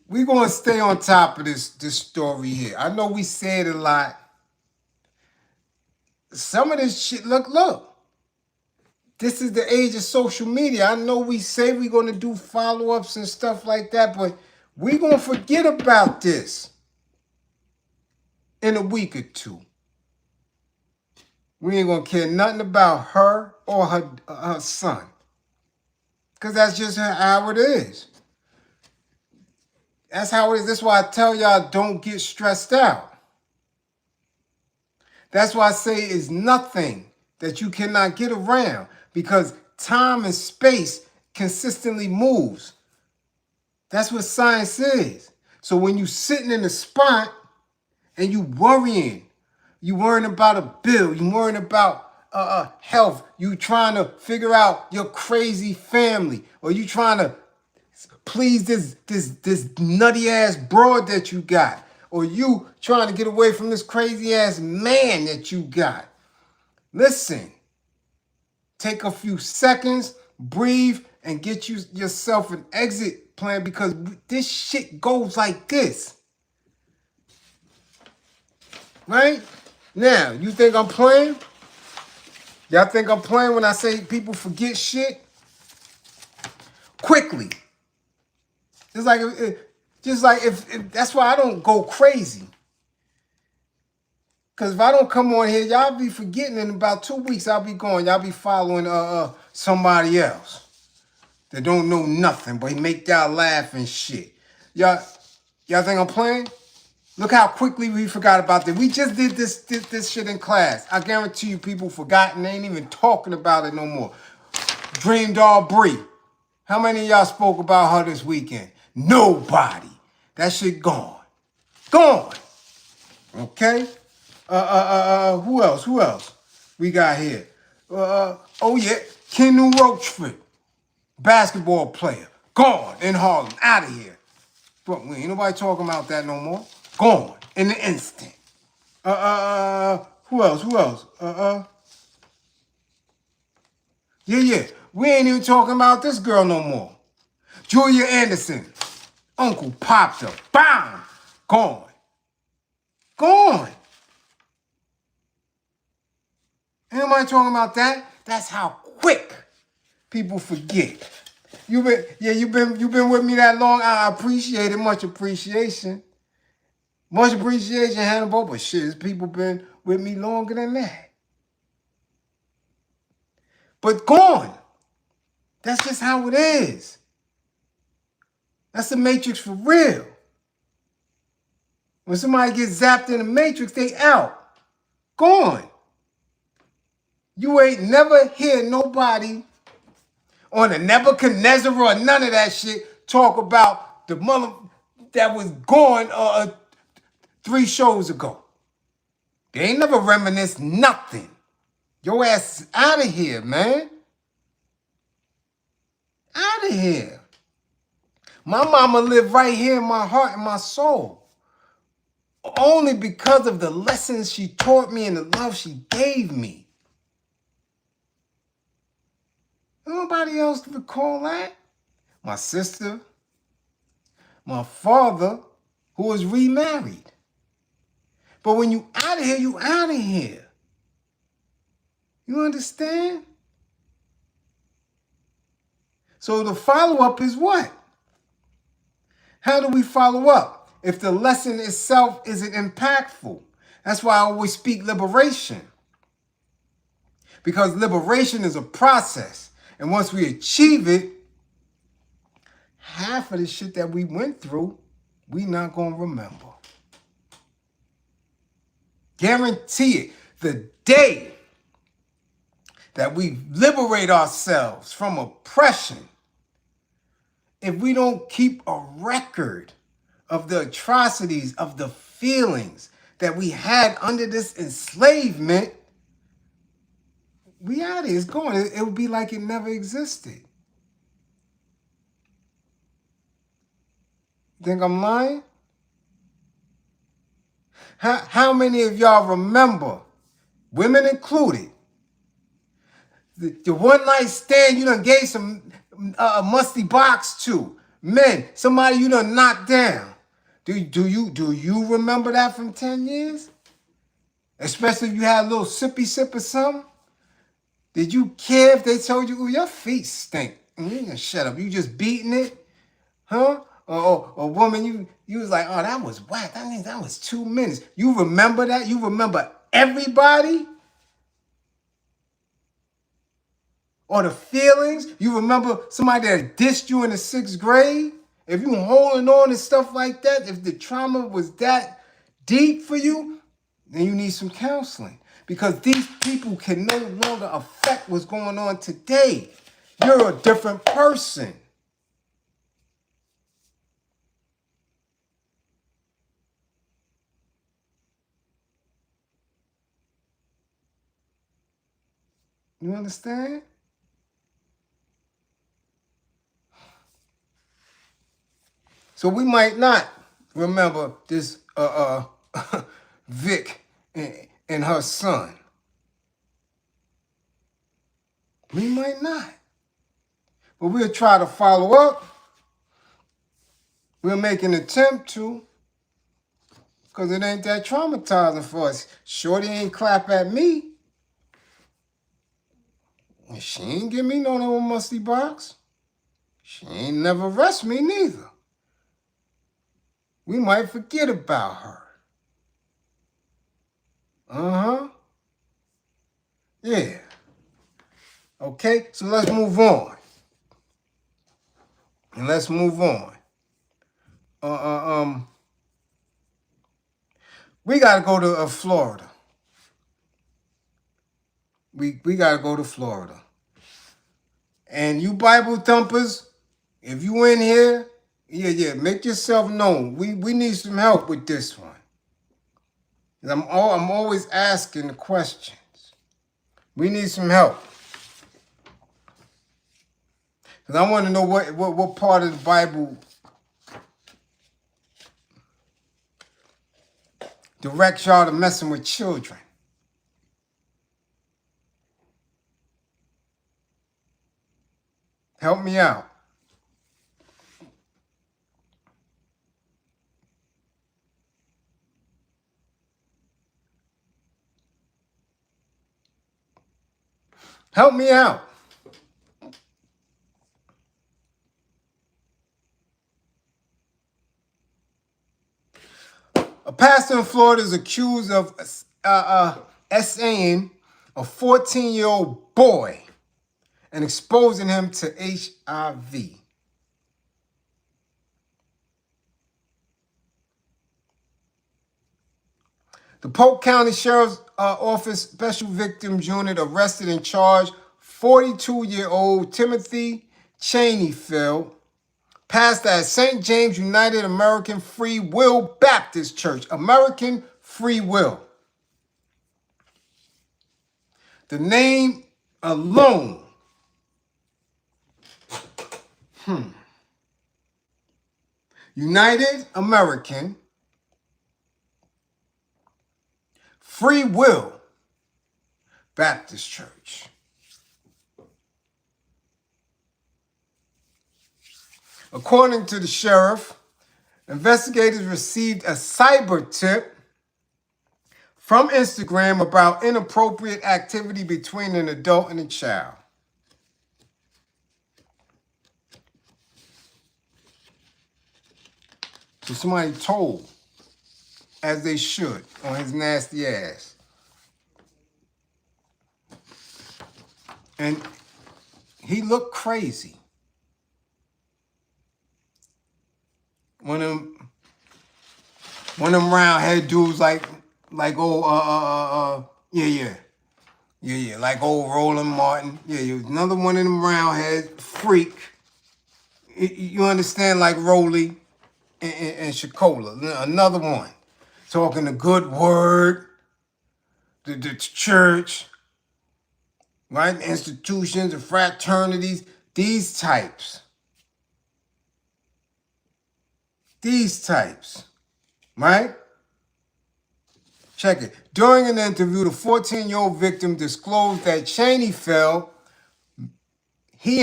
We're going to stay on top of this story here. I know we say it a lot. Some of this shit, look. This is the age of social media. I know we say we're going to do follow-ups and stuff like that, but we're going to forget about this in a week or two. We ain't going to care nothing about her or her son. Because that's just how it is. That's how it is. That's why I tell y'all don't get stressed out. That's why I say it's nothing that you cannot get around because time and space consistently moves. That's what science is. So when you sitting in a spot and you worrying about a bill, you worrying about health, you trying to figure out your crazy family, or you trying to please this nutty ass broad that you got, or you trying to get away from this crazy ass man that you got. Listen, take a few seconds, breathe, and get yourself an exit plan because this shit goes like this. Right? Now, you think I'm playing? Y'all think I'm playing when I say people forget shit? Quickly. Just like if that's why I don't go crazy. Because if I don't come on here, y'all be forgetting in about 2 weeks I'll be going. Y'all be following somebody else that don't know nothing, but he make y'all laugh and shit. Y'all think I'm playing? Look how quickly we forgot about that. We just did this shit in class. I guarantee you people forgot and they ain't even talking about it no more. Dream Doll Bree. How many of y'all spoke about her this weekend? Nobody. That shit gone. Gone. Okay? Who else? We got here. Oh yeah, Kenu Roachford, basketball player. Gone in Harlem. Out of here. But ain't nobody talking about that no more. Gone in an instant. Who else? Yeah. We ain't even talking about this girl no more. Julia Anderson. Uncle popped her. Bam! Gone. Gone. Ain't nobody talking about that. That's how quick people forget. You've been with me that long. I appreciate it. Much appreciation. Much appreciation, Hannibal. But shit, people been with me longer than that. But gone. That's just how it is. That's the Matrix for real. When somebody gets zapped in the Matrix, they out. Gone. You ain't never hear nobody on a Nebuchadnezzar or none of that shit talk about the mother that was gone 3 shows ago. They ain't never reminisce nothing. Your ass is out of here, man. Out of here. My mama lived right here in my heart and my soul. Only because of the lessons she taught me and the love she gave me. Nobody else recall that. My sister, my father, who was remarried. But when you out of here, you out of here. You understand? So the follow-up is what? How do we follow up if the lesson itself isn't impactful? That's why I always speak liberation. Because liberation is a process. And once we achieve it, half of the shit that we went through, we not going to remember. Guarantee it. The day that we liberate ourselves from oppression, if we don't keep a record of the atrocities, of the feelings that we had under this enslavement, we out of here. It's gone. It would be like it never existed. Think I'm lying? How many of y'all remember, women included, the one night stand you done gave some musty box to? Men, somebody you done knocked down. Do you remember that from 10 years? Especially if you had a little sippy sip or something? Did you care if they told you, "Ooh, your feet stink"? And you just shut up. You just beating it? Huh? Or woman, you was like, "Oh, that was whack. That means that was 2 minutes." You remember that? You remember everybody? Or the feelings? You remember somebody that dissed you in the 6th grade? If you holding on and stuff like that, if the trauma was that deep for you, then you need some counseling. Because these people can no longer affect what's going on today. You're a different person. You understand? So we might not remember this Vic and her son. We might not. But we'll try to follow up. We'll make an attempt to. Because it ain't that traumatizing for us. Shorty ain't clap at me. And she ain't give me no musty box. She ain't never arrest me neither. We might forget about her. Uh-huh. Yeah. Okay, so let's move on. And let's move on. Uh, uh, um, we gotta go to Florida. We gotta go to Florida. And you Bible thumpers, if you in here, yeah, make yourself known. We need some help with this one. I'm always asking the questions. We need some help. Because I want to know what part of the Bible directs y'all to messing with children. Help me out. Help me out. A pastor in Florida is accused of essaying a 14-year-old boy and exposing him to HIV. The Polk County Sheriff's Office Special Victims Unit arrested and charged 42-year-old Timothy Cheneyfield, pastor at St. James United American Free Will Baptist Church. American Free Will. The name alone. United American Free Will Baptist Church. According to the sheriff, investigators received a cyber tip from Instagram about inappropriate activity between an adult and a child. So somebody told, as they should, on his nasty ass. And he looked crazy. One of them round head dudes like old yeah, like old Roland Martin. Yeah, another one of them round head freak. You understand, like Rolly and Shakola. Another one talking a good word, the church, right? Institutions and fraternities. These types, right? Check it. During an interview, the 14-year-old victim disclosed that he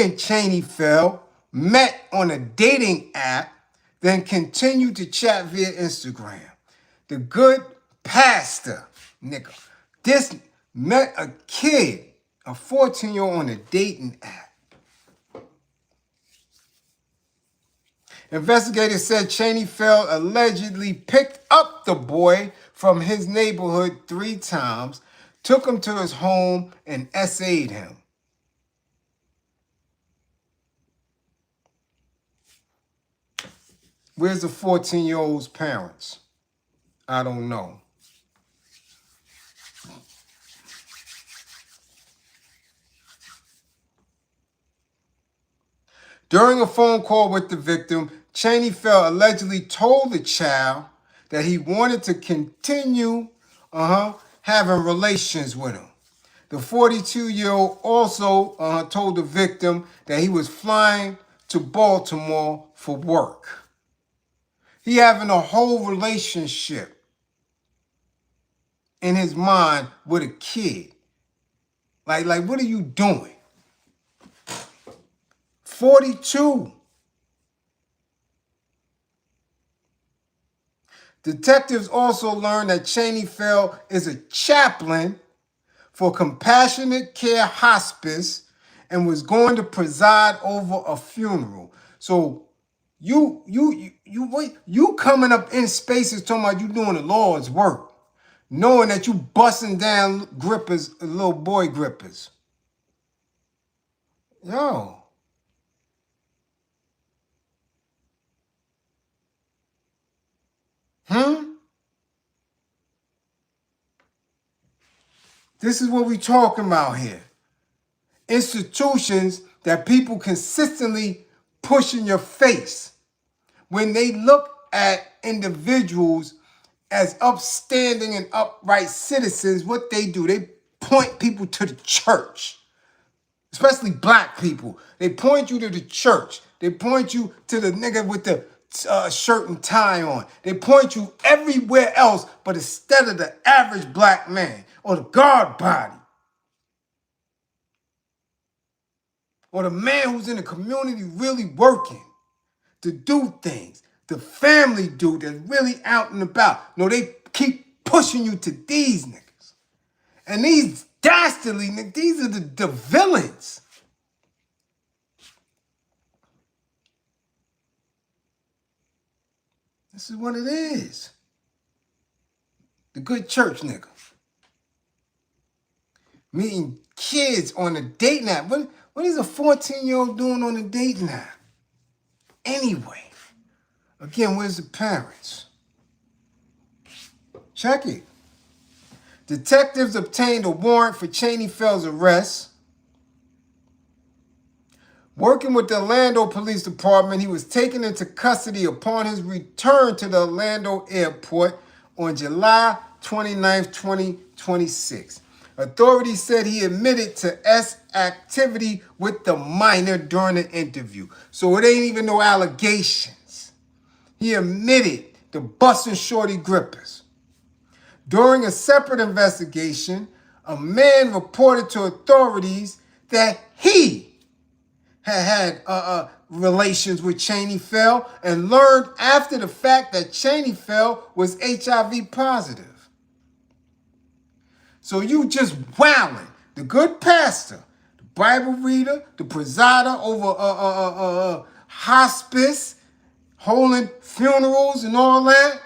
and Cheneyfield met on a dating app, then continued to chat via Instagram. The good pastor, nigga, this met a kid, a 14-year-old on a dating app. Investigators said Cheneyfield allegedly picked up the boy from his neighborhood 3 times, took him to his home, and essayed him. Where's the 14-year-old's parents? I don't know. During a phone call with the victim, Cheneyfield allegedly told the child that he wanted to continue having relations with him. The 42-year-old also told the victim that he was flying to Baltimore for work. He having a whole relationship in his mind with a kid. Like what are you doing? 42. Detectives also learned that Cheneyfield is a chaplain for Compassionate Care Hospice and was going to preside over a funeral. So you coming up in spaces talking about you doing the Lord's work. knowing that you busting down grippers, little boy grippers. Yo. This is what we talking about here. Institutions that people consistently push in your face. When they look at individuals as upstanding and upright citizens, what they do, they point people to the church, especially black people. They point you to the church. They point you to the nigga with the shirt and tie on. They point you everywhere else, but instead of the average black man or the guard body or the man who's in the community really working to do things, the family dude that's really out and about. No, they keep pushing you to these niggas. And these dastardly niggas, these are the villains. This is what it is. The good church nigga. Meeting kids on a dating app. What is a 14-year-old doing on a dating app? Anyway. Again, where's the parents? Check it. Detectives obtained a warrant for Chaney Fell's arrest. Working with the Orlando Police Department, he was taken into custody upon his return to the Orlando airport on July 29, 2026. Authorities said he admitted to S activity with the minor during the interview. So it ain't even no allegations. He admitted to busting shorty grippers. During a separate investigation, a man reported to authorities that he had relations with Chaney Fell and learned after the fact that Chaney Fell was HIV positive. So you just wowing. The good pastor, the Bible reader, the presider over hospice, holding funerals and all that.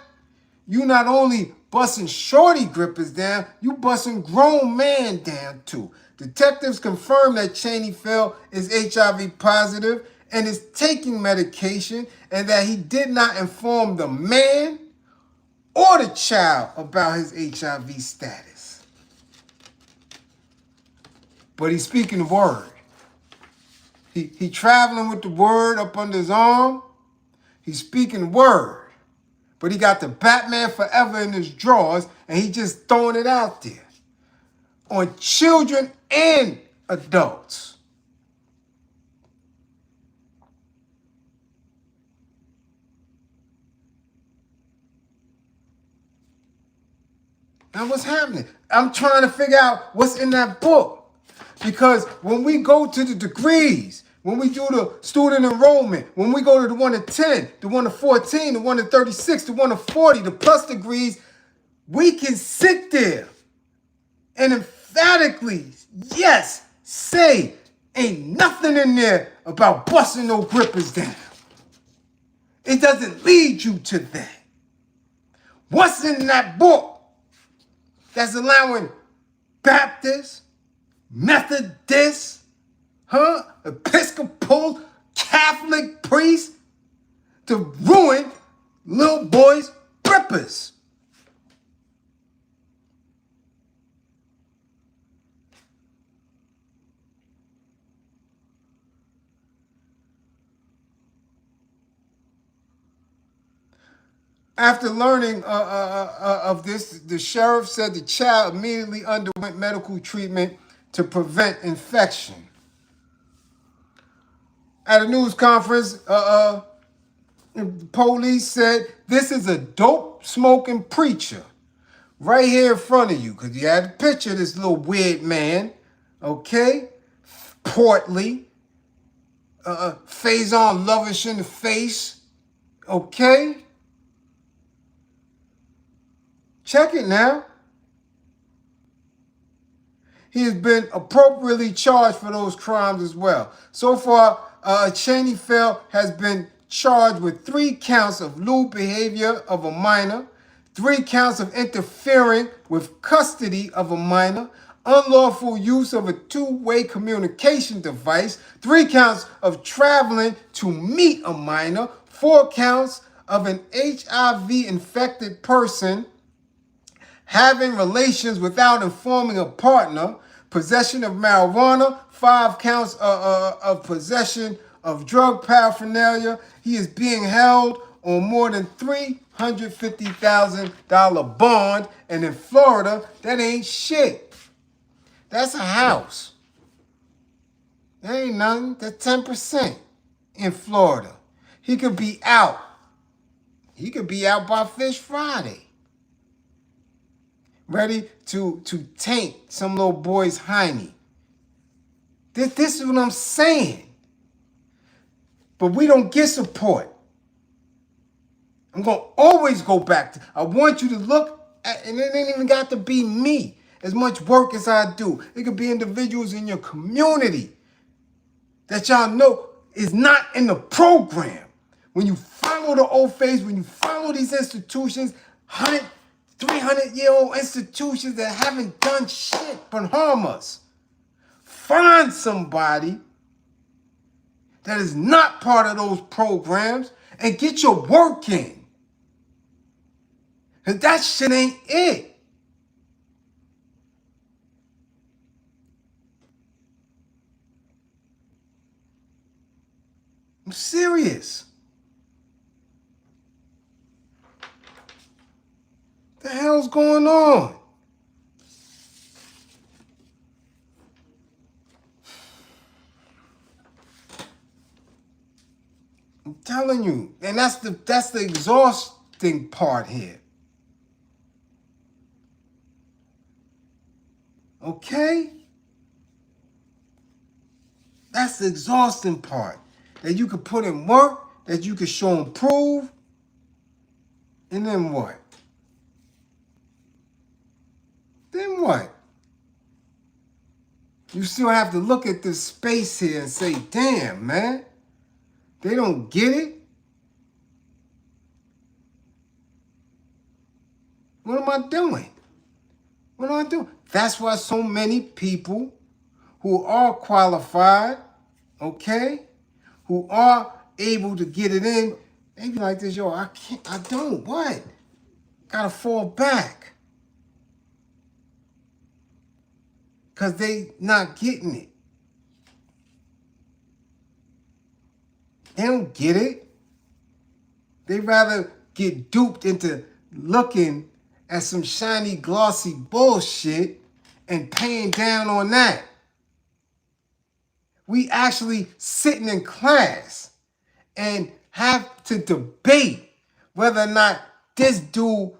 You not only busting shorty grippers down, you busting grown man down too. Detectives confirmed that Chaney Fell is HIV positive and is taking medication, and that he did not inform the man or the child about his HIV status. But he's speaking the word. He traveling with the word up under his arm. He's speaking the word. But he got the Batman Forever in his drawers, and he just throwing it out there on children and adults. Now what's happening? I'm trying to figure out what's in that book. Because when we go to the degrees, when we do the student enrollment, when we go to the 1 to 10, the 1 to 14, the 1 to 36, the 1 to 40, the plus degrees, we can sit there and emphatically, yes, say ain't nothing in there about busting no grippers down. It doesn't lead you to that. What's in that book that's allowing Baptists, Methodists, Episcopal, Catholic priests to ruin little boys' grippers? After learning of this, the sheriff said the child immediately underwent medical treatment to prevent infection. At a news conference, the police said, this is a dope smoking preacher right here in front of you, because you had a picture of this little weird man, okay? Portly, Faison lovish in the face, okay? Check it now. He has been appropriately charged for those crimes as well. So far, Chaney Fell has been charged with 3 counts of lewd behavior of a minor, 3 counts of interfering with custody of a minor, unlawful use of a two-way communication device, 3 counts of traveling to meet a minor, 4 counts of an HIV-infected person having relations without informing a partner, possession of marijuana, 5 counts of possession of drug paraphernalia. He is being held on more than $350,000 bond, and in Florida, that ain't shit. That's a house. That ain't nothing. That's 10% in Florida. He could be out. He could be out by Fish Friday, ready to taint some little boy's hiney. This is what I'm saying. But we don't get support. I'm going to always go back to, I want you to look at, and it ain't even got to be me, as much work as I do. It could be individuals in your community that y'all know is not in the program. When you follow the old faiths, when you follow these institutions, 100, 300-year-old institutions that haven't done shit but harm us, find somebody that is not part of those programs and get your work in. Because that shit ain't it. I'm serious. What the hell's going on? I'm telling you, and that's the exhausting part here. Okay? That's the exhausting part. That you could put in work, that you could show and prove, and then what? Then what? You still have to look at this space here and say, damn, man, they don't get it? What am I doing? What am I doing? That's why so many people who are qualified, okay, who are able to get it in, they be like this, yo, I can't, I don't, what? Gotta fall back. Because they not getting it. They don't get it. They rather get duped into looking at some shiny, glossy bullshit and paying down on that. We actually sitting in class and have to debate whether or not this dude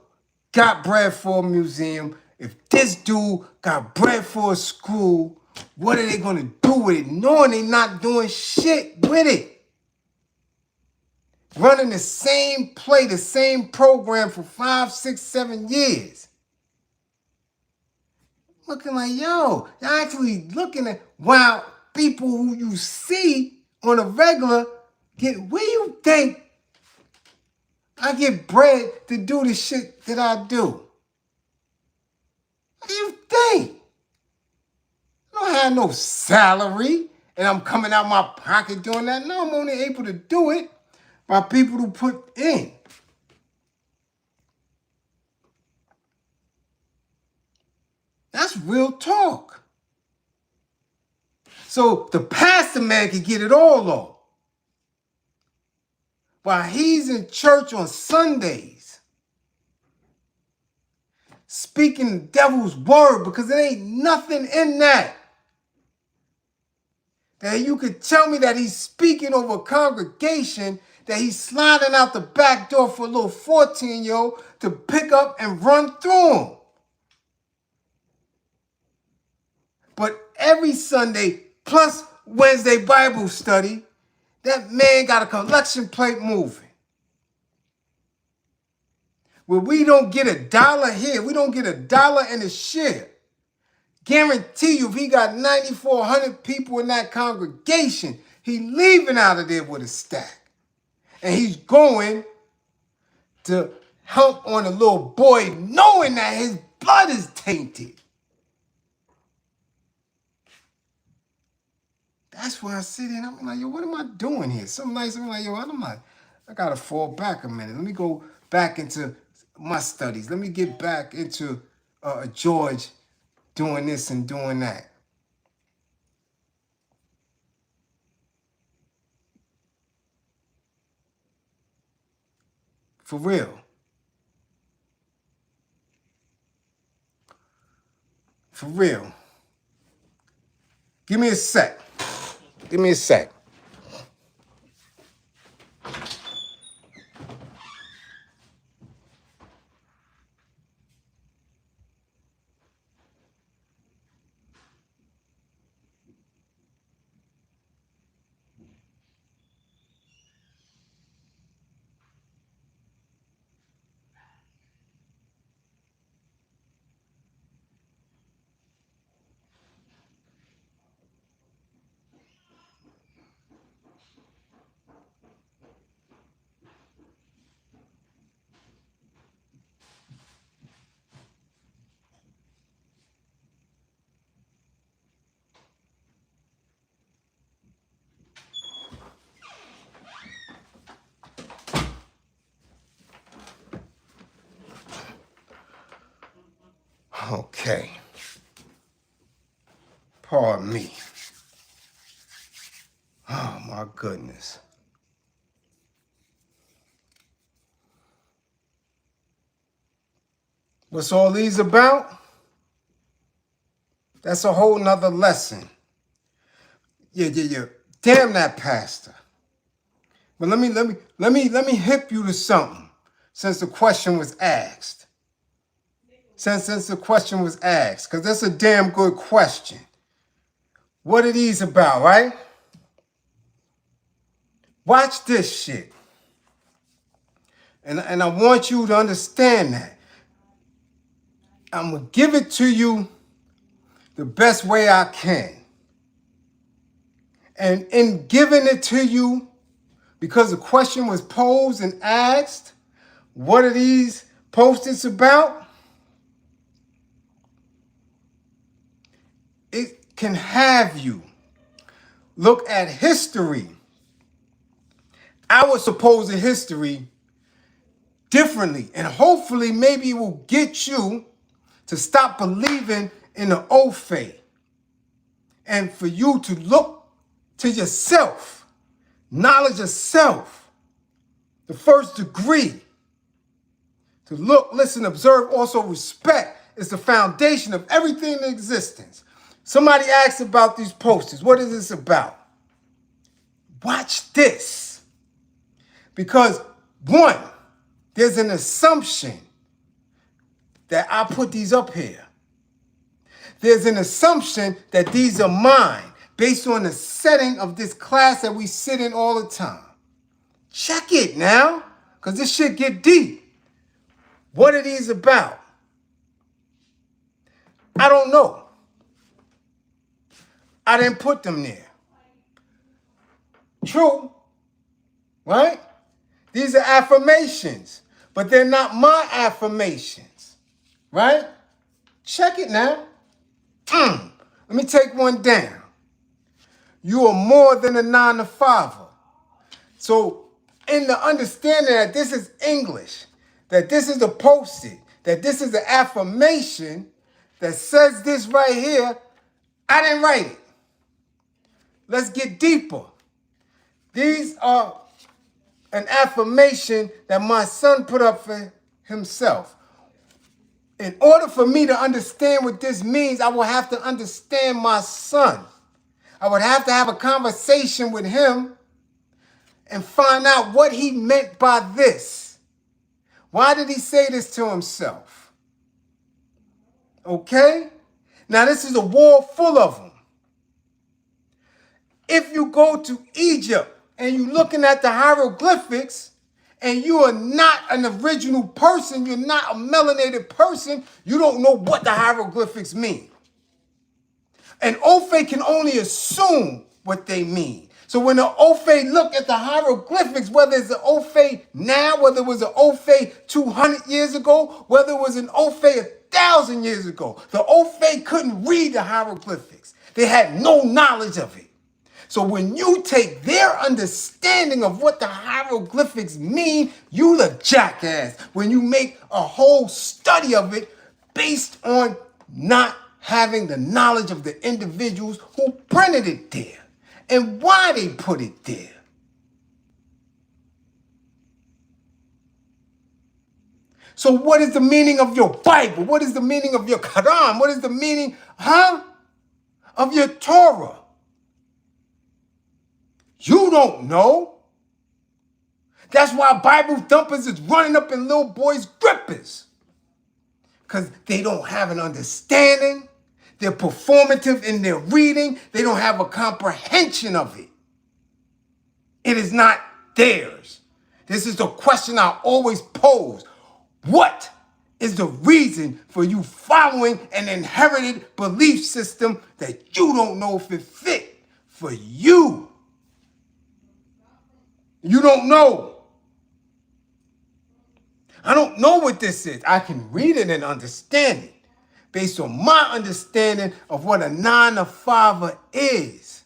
got bread for a museum. If this dude got bread for a school, what are they going to do with it? Knowing they not doing shit with it. Running the same play, the same program for 5, 6, 7 years. Looking like, yo, you're actually looking at, wow, people who you see on a regular get, where you think I get bread to do the shit that I do? What do you think? I don't have no salary and I'm coming out my pocket doing that. No, I'm only able to do it by people who put in. That's real talk. So the pastor man can get it all on. While he's in church on Sundays, speaking the devil's word, because there ain't nothing in that. That you could tell me that he's speaking over a congregation, that he's sliding out the back door for a little 14-year-old to pick up and run through him. But every Sunday, plus Wednesday Bible study, that man got a collection plate moving. Where we don't get $1 here, we don't get $1 in a share. Guarantee you, if he got 9,400 people in that congregation, he leaving out of there with a stack. And he's going to hump on a little boy knowing that his blood is tainted. That's why I sit in. I'm like, yo, what am I doing here? Some nights I'm like, yo, I gotta fall back a minute. Let me go back into my studies. Let me get back into George doing this and doing that. For real. For real. Give me a sec. Give me a sec. Okay. Pardon me. Oh, my goodness. What's all these about? That's a whole nother lesson. Yeah. Damn that pastor. But let me hip you to something since the question was asked. Since the question was asked, because that's a damn good question. What are these about, right? Watch this shit. And I want you to understand that. I'm going to give it to you the best way I can. And in giving it to you, because the question was posed and asked, what are these post-its about? It can have you look at history, our supposed history, differently. And hopefully maybe it will get you to stop believing in the old faith. And for you to look to yourself, knowledge of self, the first degree. To look, listen, observe, also respect is the foundation of everything in existence. Somebody asked about these posters. What is this about? Watch this. Because one, there's an assumption that I put these up here. There's an assumption that these are mine based on the setting of this class that we sit in all the time. Check it now, because this shit get deep. What are these about? I don't know. I didn't put them there. True, right? These are affirmations, but they're not my affirmations, right? Check it now. Let me take one down. You are more than a 9 to 5. So in the understanding that this is English, that this is a post-it, that this is an affirmation that says this right here, I didn't write it. Let's get deeper. These are an affirmation that my son put up for himself. In order for me to understand what this means, I will have to understand my son. I would have to have a conversation with him and find out what he meant by this. Why did he say this to himself? Okay? Now, this is a wall full of them. If you go to Egypt and you're looking at the hieroglyphics and you are not an original person, you're not a melanated person, you don't know what the hieroglyphics mean. And Ofe can only assume what they mean. So when the Ofe look at the hieroglyphics, whether it's an Ofe now, whether it was an Ofe 200 years ago, whether it was an Ofe 1,000 years ago, the Ofe couldn't read the hieroglyphics. They had no knowledge of it. So when you take their understanding of what the hieroglyphics mean, you the jackass. When you make a whole study of it based on not having the knowledge of the individuals who printed it there and why they put it there. So what is the meaning of your Bible? What is the meaning of your Karim? What is the meaning, of your Torah? You don't know. That's why Bible thumpers is running up in little boys' grippers. Because they don't have an understanding. They're performative in their reading. They don't have a comprehension of it. It is not theirs. This is the question I always pose. What is the reason for you following an inherited belief system that you don't know if it fit for you? You don't know. I don't know what this is. I can read it and understand it based on my understanding of what a 9-to-5 is.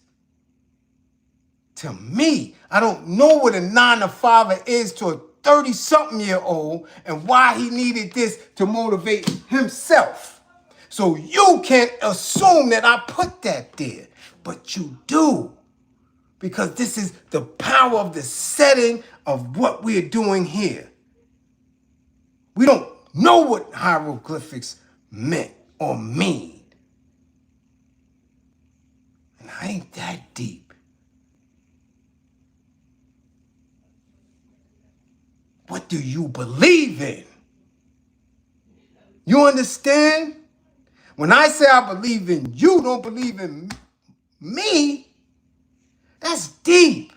To me, I don't know what a 9-to-5 is to a 30-something-year-old and why he needed this to motivate himself. So you can't assume that I put that there, but you do. Because this is the power of the setting of what we're doing here. We don't know what hieroglyphics meant or mean. And I ain't that deep. What do you believe in? You understand? When I say I believe in you, don't believe in me, that's deep.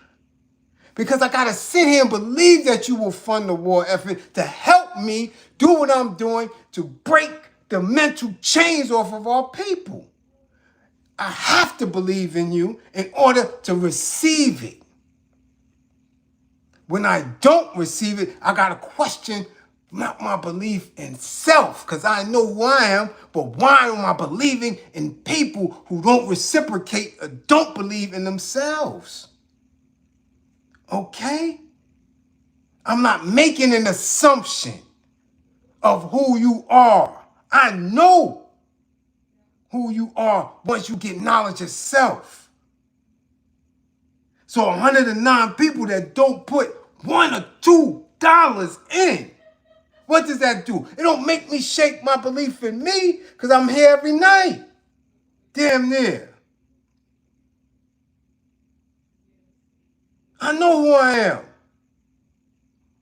Because I got to sit here and believe that you will fund the war effort to help me do what I'm doing to break the mental chains off of our people. I have to believe in you in order to receive it. When I don't receive it, I got to question my belief in self, because I know who I am, but why am I believing in people who don't reciprocate or don't believe in themselves? Okay? I'm not making an assumption of who you are. I know who you are once you get knowledge of self. So 109 people that don't put $1 or $2 in, what does that do? It don't make me shake my belief in me because I'm here every night. Damn near. I know who I am.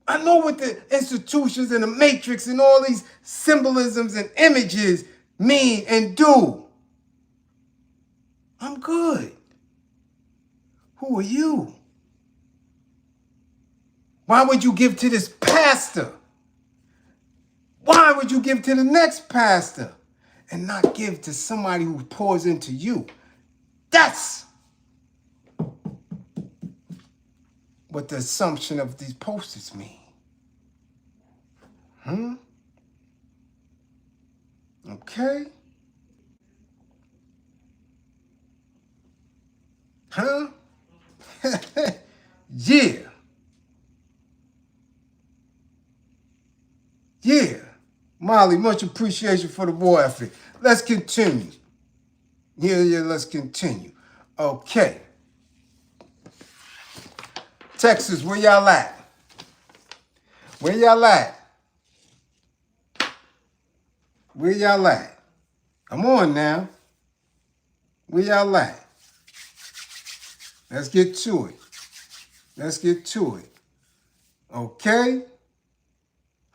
I know what the institutions and the matrix and all these symbolisms and images mean and do. I'm good. Who are you? Why would you give to this pastor? Why would you give to the next pastor and not give to somebody who pours into you? That's what the assumption of these posters mean. Okay? Huh? Yeah. Yeah. Molly, much appreciation for the war effort. Let's continue. Yeah, let's continue. Okay. Texas, where y'all at? Where y'all at? Where y'all at? Come on now. Where y'all at? Let's get to it. Let's get to it. Okay?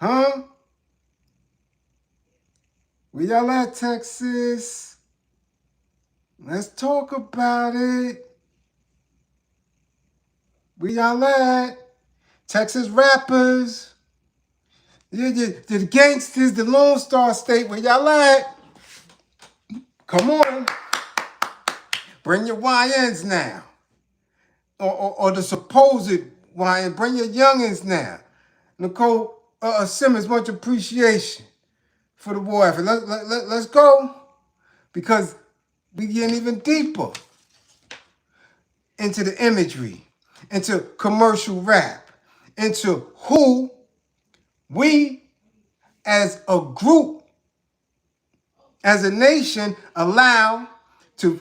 Huh? Where y'all at, Texas? Let's talk about it. Where y'all at? Texas rappers. The gangsters, the Lone Star State, where y'all at? Come on. Bring your YNs now. or the supposed YN. Bring your youngins now. Nicole Simmons, much appreciation for the war effort. Let's go, because we getting even deeper into the imagery, into commercial rap, into who we as a group, as a nation, allow to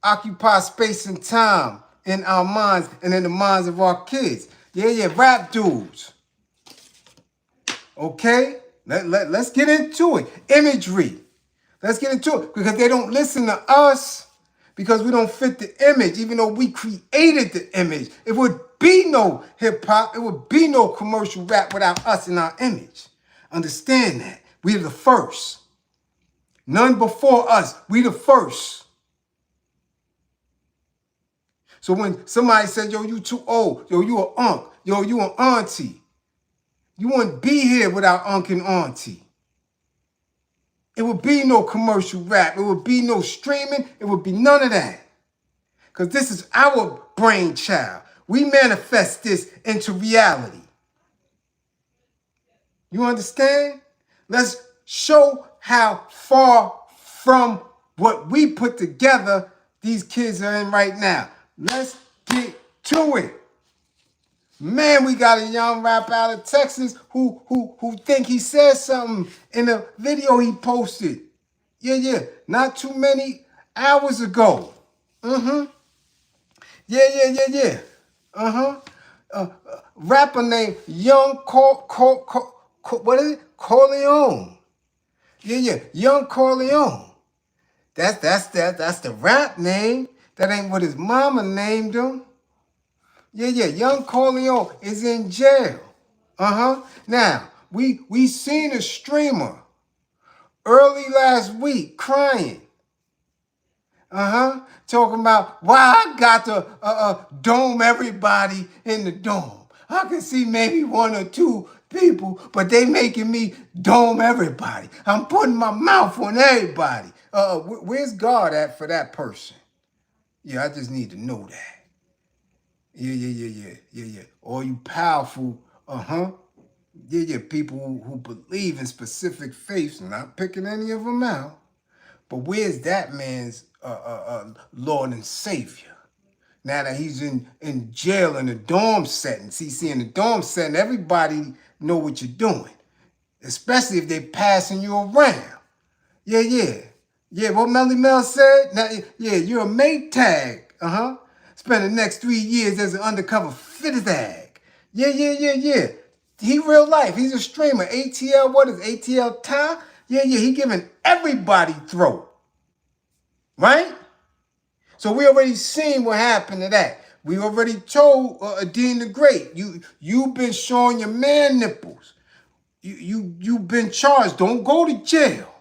occupy space and time in our minds and in the minds of our kids. Yeah, rap dudes. Okay? Let's get into it. Imagery. Let's get into it, because they don't listen to us because we don't fit the image, even though we created the image. It would be no hip-hop. It would be no commercial rap without us in our image. Understand that. We are the first. None before us. We the first. So when somebody said, yo, you too old, yo, you an unc, yo, you an auntie, you wouldn't be here without unc and auntie. It would be no commercial rap. It would be no streaming. It would be none of that. Because this is our brainchild. We manifest this into reality. You understand? Let's show how far from what we put together these kids are in right now. Let's get to it. Man, we got a young rapper out of Texas who think he said something in a video he posted. Yeah. Not too many hours ago. Yeah. Rapper named Young what is it? Corleone. Yeah. Young Corleone. That's the rap name. That ain't what his mama named him. Yeah. Young Corleone is in jail. Now, we seen a streamer early last week crying. Talking about why I got to dome everybody in the dome. I can see maybe one or two people, but they making me dome everybody. I'm putting my mouth on everybody. Where's God at for that person? Yeah, I just need to know that. Yeah. All you powerful, Yeah, people who believe in specific faiths, not picking any of them out. But where's that man's Lord and Savior? Now that he's in jail in a dorm setting. See, in the dorm setting, everybody know what you're doing. Especially if they passing you around. Yeah, what Melly Mel said? Now, yeah, you're a Maytag. Spend the next 3 years as an undercover fittag. Yeah. He real life. He's a streamer. ATL, what is ATL Ty? Yeah, he giving everybody throat. Right? So we already seen what happened to that. We already told Dean the Great, you've been showing your man nipples. You've been charged. Don't go to jail.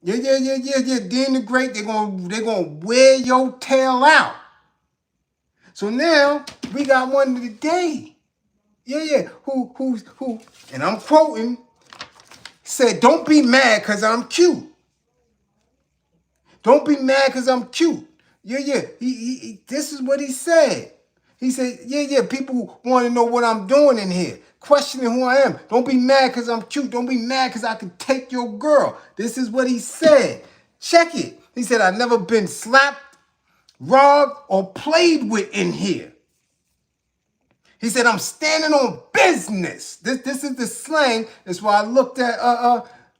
Yeah. Dean the Great, they're gonna wear your tail out. So now we got one today. Yeah. Who? And I'm quoting. Said, "Don't be mad because I'm cute. Don't be mad because I'm cute." Yeah. He this is what he said. He said, yeah. People want to know what I'm doing in here, questioning who I am. Don't be mad because I'm cute. Don't be mad because I can take your girl. This is what he said. Check it. He said, I've never been slapped, robbed, or played with in here. He said, I'm standing on business. This is the slang. That's why I looked at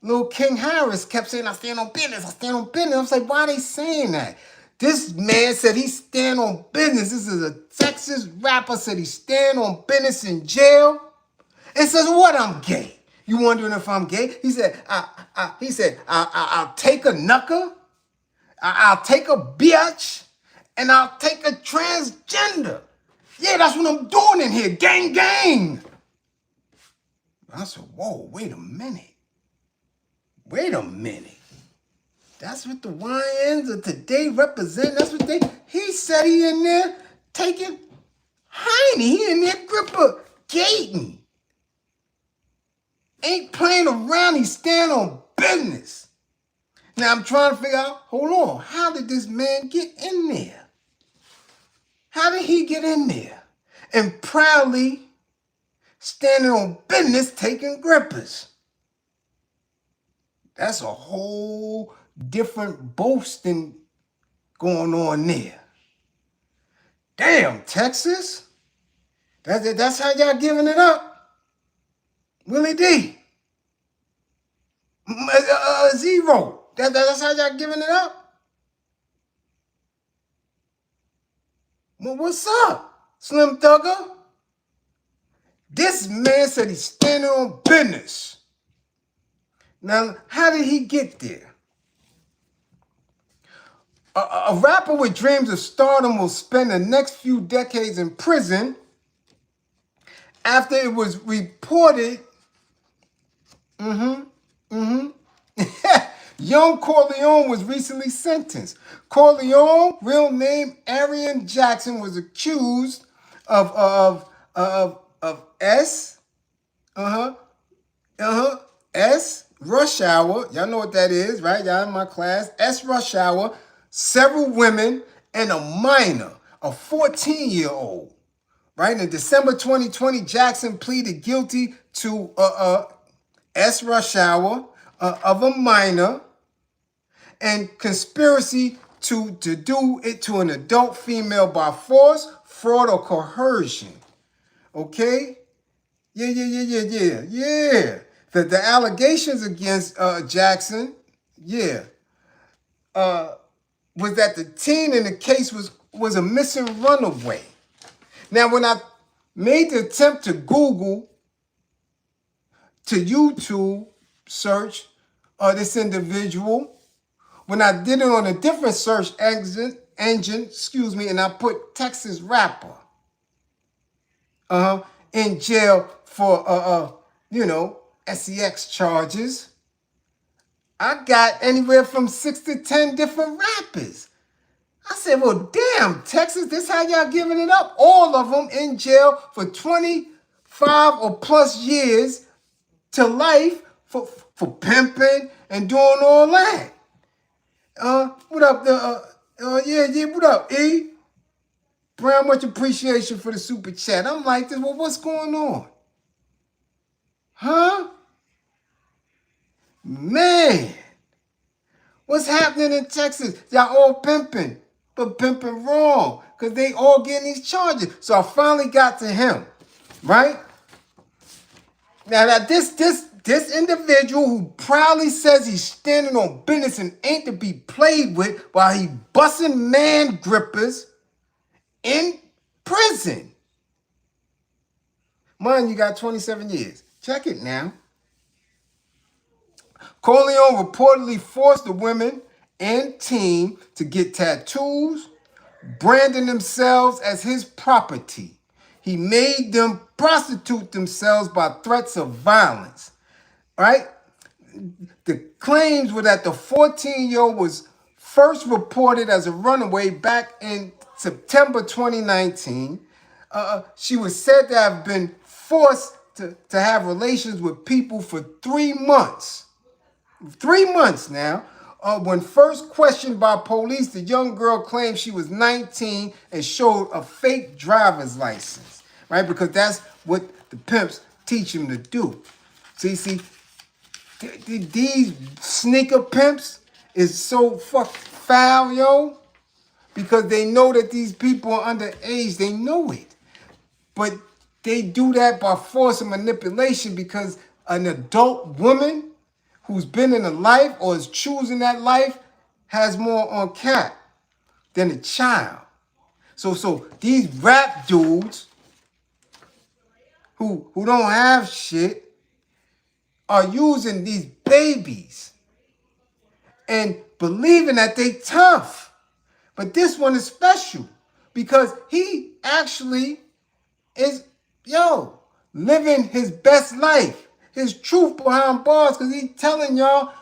little King Harris kept saying, I stand on business. I was like, why are they saying that? This man said he stand on business. This is a Texas rapper, said he stand on business in jail. And says, what, I'm gay? You wondering if I'm gay? He said, I'll take a knucker, I'll take a bitch, and I'll take a transgender. Yeah, that's what I'm doing in here. Gang. I said, whoa, wait a minute. That's what the YNs of today represent. That's what he said he in there taking Heine. He in there gripper gating. Ain't playing around. He stand on business. Now I'm trying to figure out, hold on, how did this man get in there? How did he get in there and proudly standing on business taking grippers? That's a whole different boasting going on there. Damn, Texas. That's how y'all giving it up? Willie D. Zero. That's how y'all giving it up? Well, what's up, Slim Thugger? This man said he's standing on business. Now, how did he get there? A rapper with dreams of stardom will spend the next few decades in prison after it was reported. Young Corleone was recently sentenced. Corleone, real name Arian Jackson, was accused of S rush hour. Y'all know what that is, right? Y'all in my class. S rush hour. Several women and a minor, a 14-year-old. Right? In December 2020, Jackson pleaded guilty to S rush hour of a minor and conspiracy to do it to an adult female by force, fraud, or coercion. Okay? Yeah. The allegations against Jackson, was that the teen in the case was a missing runaway. Now, when I made the attempt to Google, to YouTube search this individual, when I did it on a different search engine, and I put Texas rapper in jail for SEX charges, I got anywhere from 6 to 10 different rappers. I said, well, damn, Texas, this how y'all giving it up? All of them in jail for 25 or plus years to life for pimping and doing all that. What up, what up, E? Brown, much appreciation for the super chat. I'm like this, well, what's going on? Huh? Man, what's happening in Texas? Y'all all pimping, but pimping wrong, because they all getting these charges. So I finally got to him, right? Now that this individual who proudly says he's standing on business and ain't to be played with while he busting man grippers in prison. Mind you, got 27 years. Check it now. Corleone reportedly forced the women and teen to get tattoos, branding themselves as his property. He made them prostitute themselves by threats of violence. Right? The claims were that the 14-year-old was first reported as a runaway back in September 2019. She was said to have been forced to have relations with people for 3 months. 3 months now. When first questioned by police, the young girl claimed she was 19 and showed a fake driver's license, right? Because that's what the pimps teach them to do. See, these sneaker pimps is so fucking foul, yo, because they know that these people are underage. They know it. But they do that by force and manipulation because an adult woman who's been in a life or is choosing that life has more on cap than a child. So these rap dudes who don't have shit are using these babies and believing that they tough. But this one is special because he actually is, living his best life. His truth behind bars, because he's telling y'all,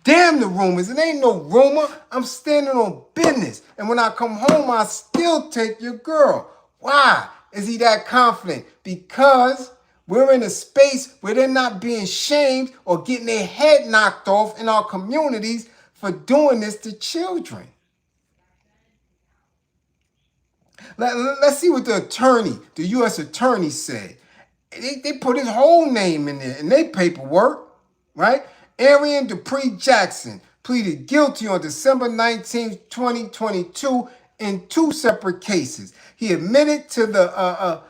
damn the rumors. It ain't no rumor. I'm standing on business. And when I come home, I still take your girl. Why is he that confident? Because we're in a space where they're not being shamed or getting their head knocked off in our communities for doing this to children. Let's see what the U.S. attorney said. They put his whole name in there in their paperwork, right? Arian Dupree Jackson pleaded guilty on December 19th, 2022 in 2 separate cases. He admitted to the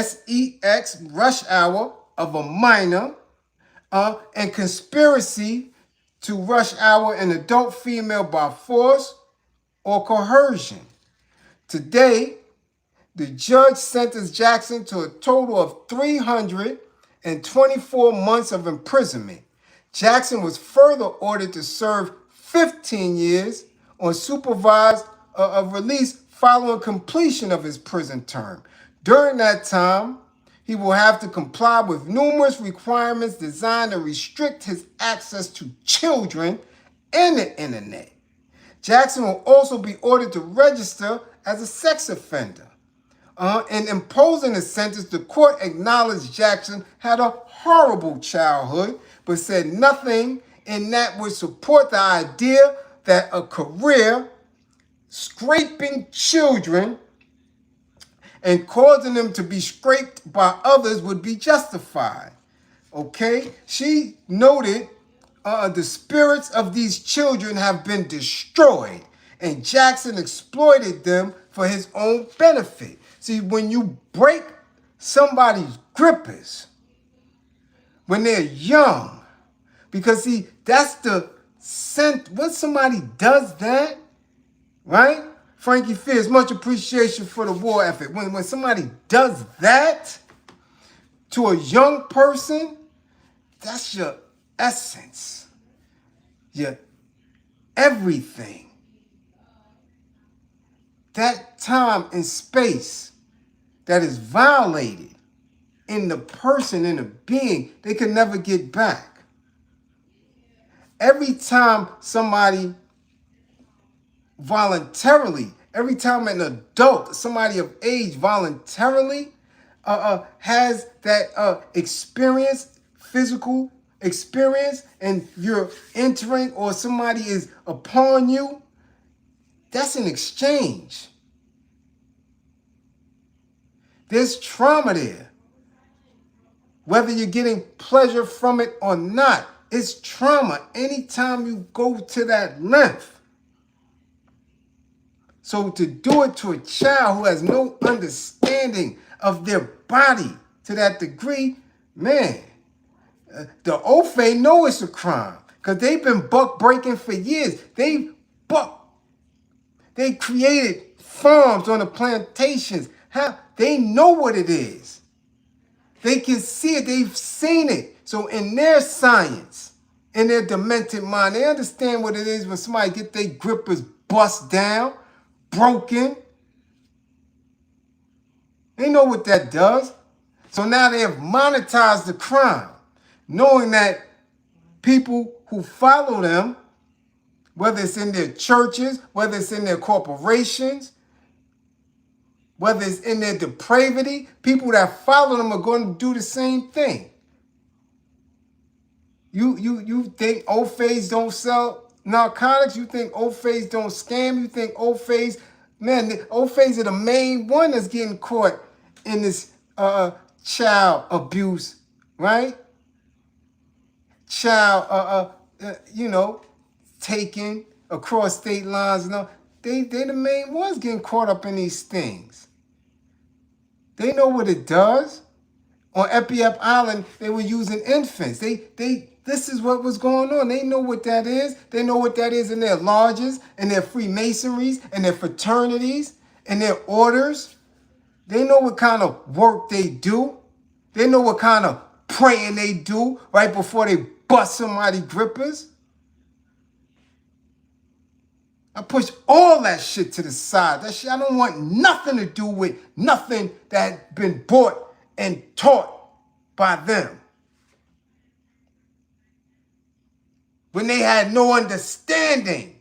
sex rush hour of a minor and conspiracy to rush hour an adult female by force or coercion. Today, the judge sentenced Jackson to a total of 324 months of imprisonment. Jackson was further ordered to serve 15 years on supervised release following completion of his prison term. During that time, he will have to comply with numerous requirements designed to restrict his access to children and the internet. Jackson will also be ordered to register as a sex offender. In imposing the sentence, the court acknowledged Jackson had a horrible childhood, but said nothing in that would support the idea that a career scraping children and causing them to be scraped by others would be justified. Okay? She noted the spirits of these children have been destroyed, and Jackson exploited them for his own benefit. See, when you break somebody's grippers when they're young, because see, that's the scent. When somebody does that, right? Frankie Fears, much appreciation for the war effort. When somebody does that to a young person, that's your essence, your everything. That time and space that is violated in the person, in the being, they can never get back. Every time somebody voluntarily, every time an adult, somebody of age voluntarily has that experience, physical experience, and you're entering or somebody is upon you, that's an exchange. There's trauma there. Whether you're getting pleasure from it or not, it's trauma anytime you go to that length. So to do it to a child who has no understanding of their body to that degree, man, the OFA know it's a crime because they've been buck breaking for years. They created farms on the plantations. They know what it is. They can see it. They've seen it. So in their science, in their demented mind, they understand what it is when somebody get their grippers bust down, broken. They know what that does. So now they have monetized the crime, knowing that people who follow them, whether it's in their churches, whether it's in their corporations, whether it's in their depravity, people that follow them are going to do the same thing. You think OFAs don't sell narcotics? You think OFAs don't scam? You think OFAs, man, the OFAs are the main one that's getting caught in this child abuse, right? Child, taken across state lines and all. They the main ones getting caught up in these things. They know what it does. On Epiep Island, they were using infants. This is what was going on. They know what that is. They know what that is in their lodges, and their Freemasonries, and their fraternities, and their orders. They know what kind of work they do. They know what kind of praying they do right before they bust somebody grippers. I push all that shit to the side. That shit, I don't want nothing to do with nothing that's been bought and taught by them. When they had no understanding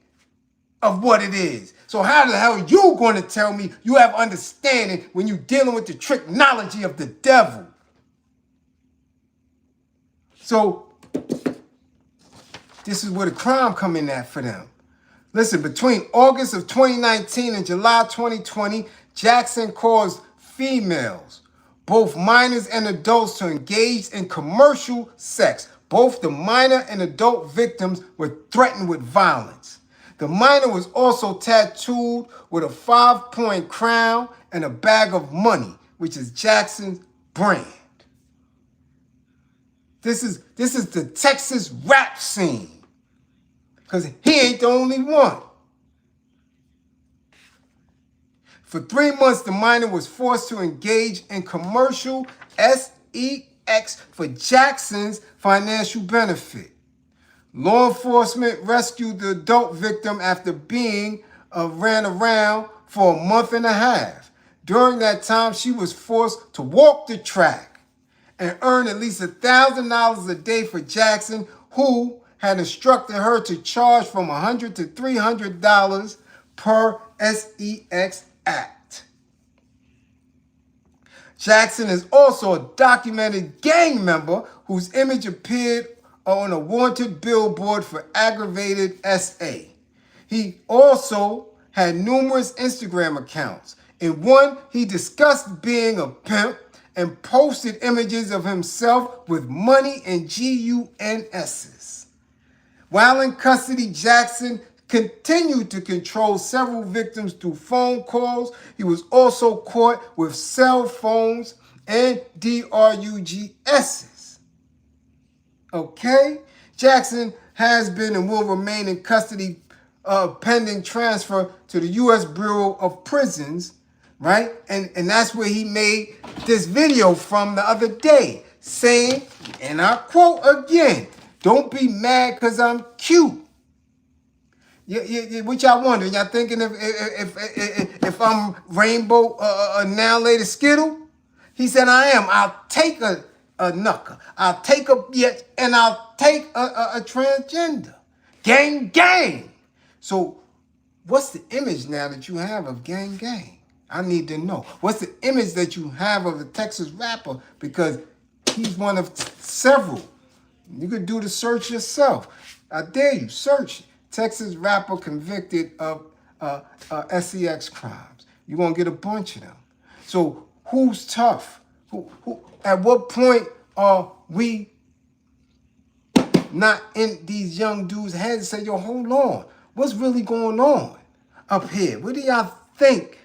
of what it is. So how the hell are you going to tell me you have understanding when you're dealing with the technology of the devil? So this is where the crime come in at for them. Listen, between August of 2019 and July 2020, Jackson caused females, both minors and adults, to engage in commercial sex. Both the minor and adult victims were threatened with violence. The minor was also tattooed with a 5-point crown and a bag of money, which is Jackson's brand. This is the Texas rap scene, because he ain't the only one. For 3 months, the minor was forced to engage in commercial sex for Jackson's financial benefit. Law enforcement rescued the adult victim after being ran around for a month and a half. During that time, she was forced to walk the track and earn at least $1,000 a day for Jackson, who had instructed her to charge from $100 to $300 per sex act. Jackson is also a documented gang member whose image appeared on a wanted billboard for aggravated SA. He also had numerous Instagram accounts. In one, he discussed being a pimp and posted images of himself with money and GUNS's. While in custody, Jackson continued to control several victims through phone calls. He was also caught with cell phones and DRUGS's. Okay? Jackson has been and will remain in custody pending transfer to the U.S. Bureau of Prisons, right? And that's where he made this video from the other day, saying, and I quote again, "Don't be mad because I'm cute." What y'all wondering? Y'all thinking if I'm Rainbow now later Skittle? He said, I am. I'll take a knucker. I'll take a bitch, and I'll take a transgender. Gang, gang. So what's the image now that you have of gang, gang? I need to know. What's the image that you have of the Texas rapper? Because he's one of several. You could do the search yourself. I dare you, search Texas rapper convicted of sex crimes. You're going to get a bunch of them. So who's tough? Who? At what point are we not in these young dudes' heads and say, yo, hold on. What's really going on up here? What do y'all think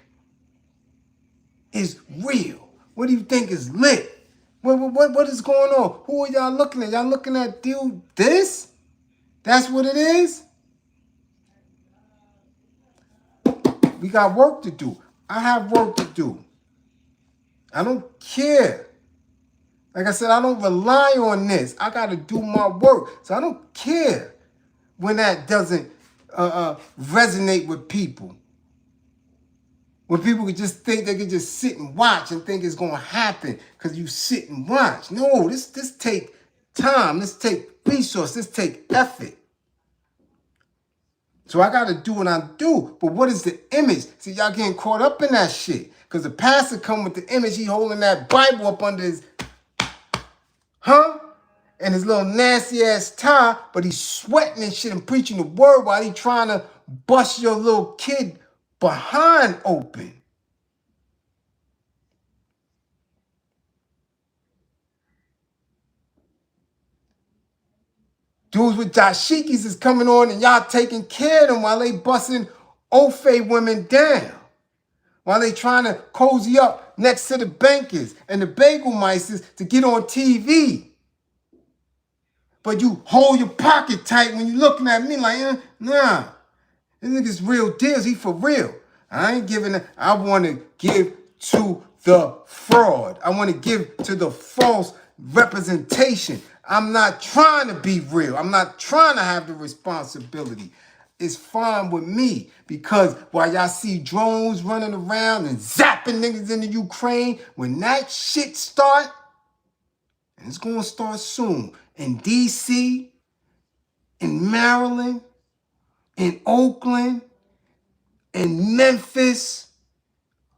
is real? What do you think is lit? What is going on? Who are y'all looking at? Y'all looking at dude this? That's what it is? We got work to do. I have work to do. I don't care. Like I said, I don't rely on this. I got to do my work. So I don't care when that doesn't resonate with people. When people could just think they could just sit and watch and think it's going to happen because you sit and watch. No, this take time. This take resource. This take effort. So I got to do what I do. But what is the image? See, y'all getting caught up in that shit. Because the pastor come with the image. He holding that Bible up under his, and his little nasty ass tie. But he's sweating and shit and preaching the word while he trying to bust your little kid behind open. Dudes with dashikis is coming on and y'all taking care of them while they busting Ofe women down. While they trying to cozy up next to the bankers and the bagel meisters to get on TV. But you hold your pocket tight when you looking at me like, nah. This nigga's real deals. He for real. I ain't giving it. I want to give to the fraud. I want to give to the false representation. I'm not trying to be real. I'm not trying to have the responsibility. It's fine with me because while y'all see drones running around and zapping niggas in the Ukraine, when that shit start, and it's going to start soon, in D.C., in Maryland, in Oakland, in Memphis,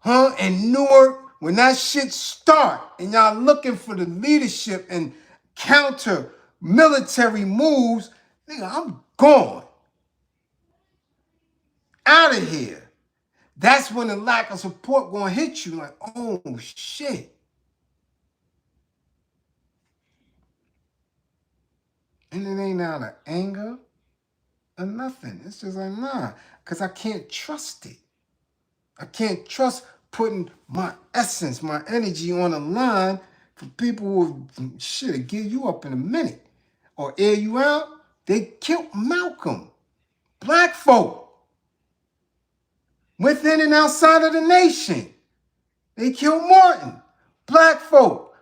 in Newark, when that shit start and y'all looking for the leadership and counter military moves, nigga, I'm gone. Out of here. That's when the lack of support gonna hit you like, oh shit. And it ain't out of anger or nothing. It's just like, nah, because I can't trust it. I can't trust putting my essence, my energy on the line for people who shit give you up in a minute or air you out. They killed Malcolm. Black folk. Within and outside of the nation. They killed Martin. Black folk.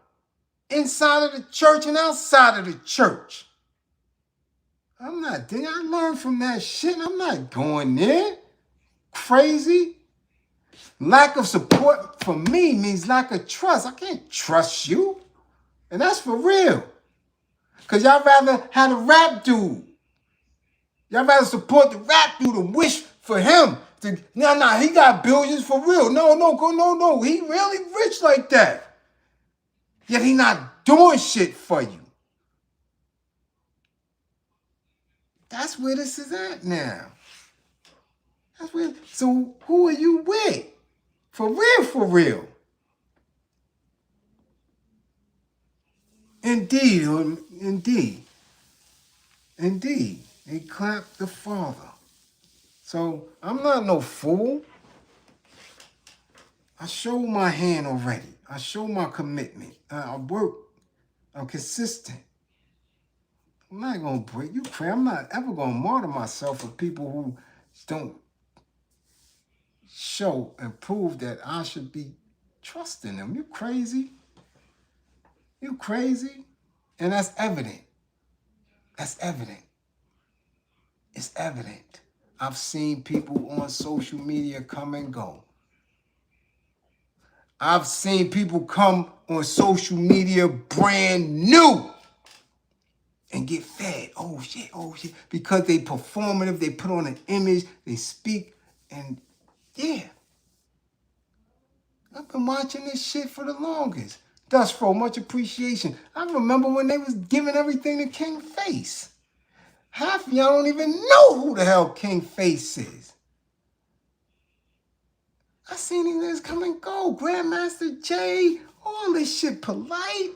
Inside of the church and outside of the church. I'm not there. I learned from that shit. I'm not going there. Crazy. Lack of support for me means lack of trust. I can't trust you. And that's for real. Because y'all rather have a rap dude. Y'all rather support the rap dude and wish for him. Nah, he got billions for real. No. He really rich like that. Yet he not doing shit for you. That's where this is at now. So who are you with? For real. Indeed. They clapped the Father. So I'm not no fool. I showed my hand already. I showed my commitment. I work. I'm consistent. I'm not going to break you. I'm not ever going to martyr myself for people who don't show and prove that I should be trusting them. You crazy? You crazy? And that's evident. It's evident. I've seen people on social media come and go. I've seen people come on social media brand new and get fed. Oh shit. Because they performative, they put on an image, they speak, and yeah. I've been watching this shit for the longest. Thus, for much appreciation. I remember when they was giving everything to King Face. Half of y'all don't even know who the hell King Face is. I seen these niggas come and go. Grandmaster J, all this shit, polite,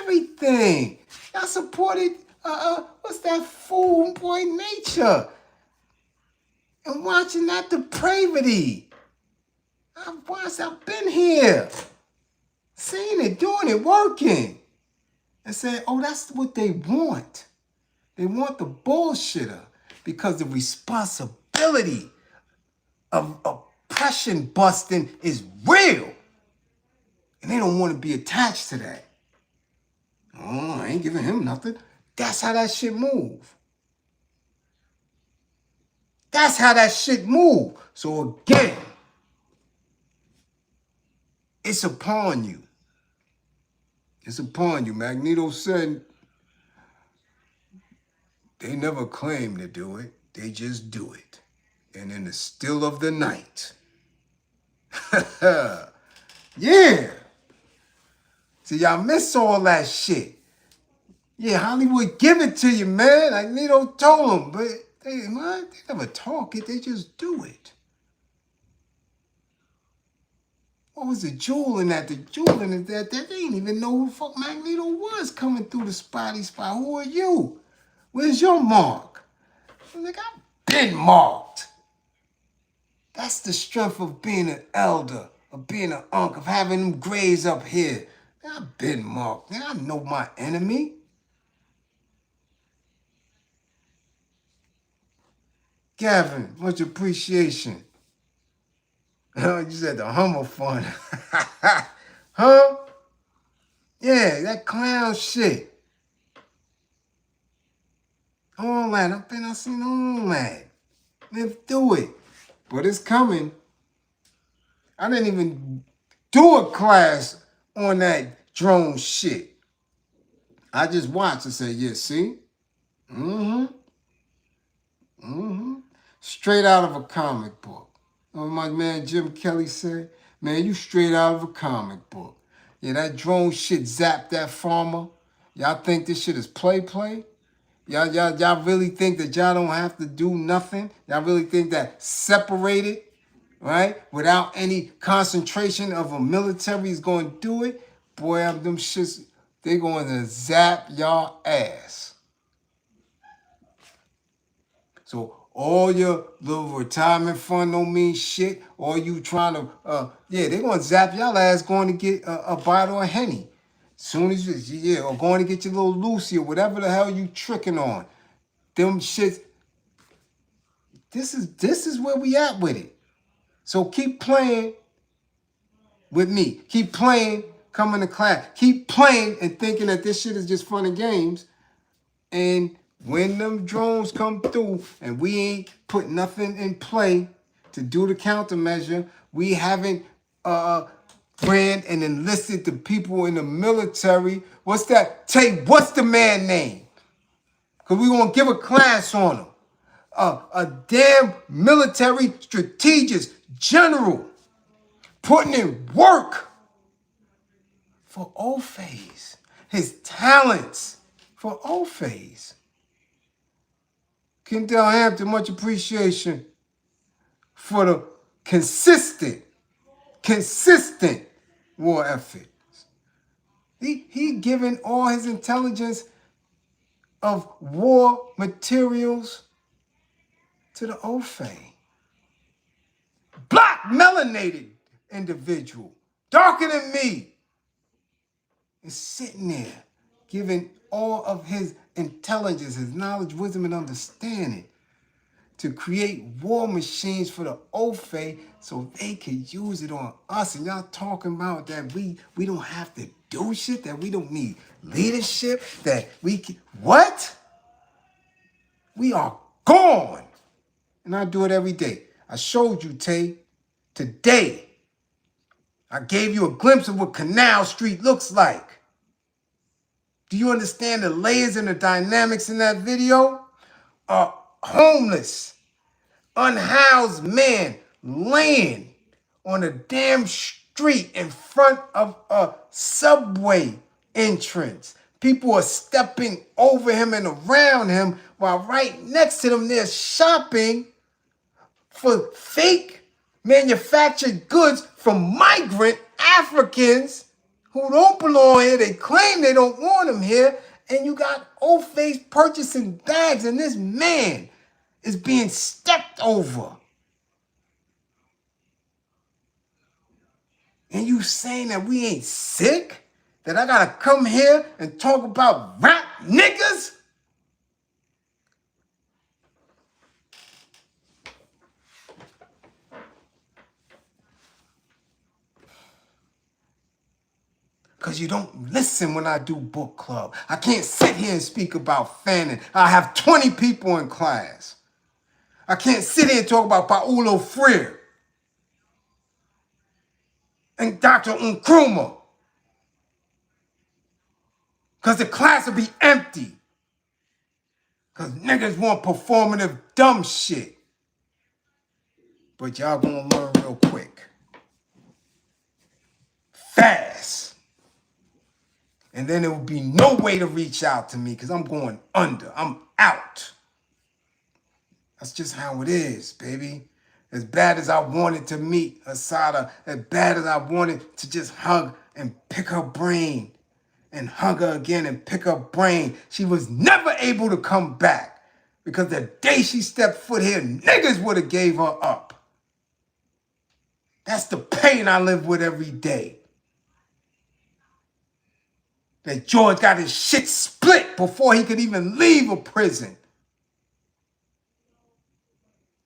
everything. Y'all supported, what's that fool boy Nature? And watching that depravity. I've been here. Seen it, doing it, working. And saying, oh, that's what they want. They want the bullshitter because the responsibility of oppression busting is real. And they don't want to be attached to that. Oh, I ain't giving him nothing. That's how that shit move. So again, it's upon you. Magneto said they never claim to do it. They just do it. And in the still of the night. Yeah. See, y'all miss all that shit. Yeah, Hollywood give it to you, man. Magneto told them, but they never talk it. They just do it. What was the jewel in that? The jewel in that they didn't even know who the fuck Magneto was coming through the spotty spot. Who are you? Where's your mark? I'm like, I've been marked. That's the strength of being an elder, of being an uncle, of having them grays up here. I've been marked. I know my enemy. Gavin, much appreciation. You said the Hummer fun. Huh? Yeah, that clown shit. All that. I've seen all that. Let's do it. But it's coming. I didn't even do a class on that drone shit. I just watched and said, yeah, see? Straight out of a comic book. What my man Jim Kelly said? Man, you straight out of a comic book. Yeah, that drone shit zapped that farmer. Y'all think this shit is play? Y'all really think that y'all don't have to do nothing? Y'all really think that separated right? Without any concentration of a military is going to do it, boy, them shits, they going to zap y'all ass. So all your little retirement fund don't mean shit. Or you trying to, yeah, they going to zap y'all ass going to get a bottle of Henny. Soon as you, yeah, or going to get your little Lucy or whatever the hell you tricking on. Them shits, this is where we at with it. So keep playing with me. Keep playing, coming to class. Keep playing and thinking that this shit is just fun and games. And when them drones come through and we ain't put nothing in play to do the countermeasure, we haven't ran and enlisted the people in the military. What's that? What's the man name? Because we're going to give a class on him. A damn military strategist general putting in work for O-Phase. His talents for O-Phase. Kendall Hampton, much appreciation for the consistent war effort. He given all his intelligence of war materials to the O-Phase. Black melanated individual, darker than me, is sitting there giving all of his intelligence, his knowledge, wisdom, and understanding to create war machines for the O-Phase so they could use it on us. And y'all talking about that we don't have to do shit, that we don't need leadership, that we can, what? We are gone. And I do it every day. I showed you, Tay, today. I gave you a glimpse of what Canal Street looks like. Do you understand the layers and the dynamics in that video? A homeless, unhoused man laying on a damn street in front of a subway entrance. People are stepping over him and around him while right next to them they're shopping for fake manufactured goods from migrant Africans who don't belong here. They claim they don't want them here. And you got O-Phase purchasing bags, and this man is being stepped over. And you saying that we ain't sick? That I gotta come here and talk about rap niggas? Because you don't listen when I do book club. I can't sit here and speak about Fannin. I have 20 people in class. I can't sit here and talk about Paulo Freire and Dr. Nkrumah. Because the class will be empty. Because niggas want performative dumb shit. But y'all gonna learn real quick. Fast. And then there will be no way to reach out to me because I'm going under. I'm out. That's just how it is, baby. As bad as I wanted to meet Asada, as bad as I wanted to just hug and pick her brain and hug her again and pick her brain, she was never able to come back because the day she stepped foot here, niggas would have gave her up. That's the pain I live with every day. That George got his shit split before he could even leave a prison.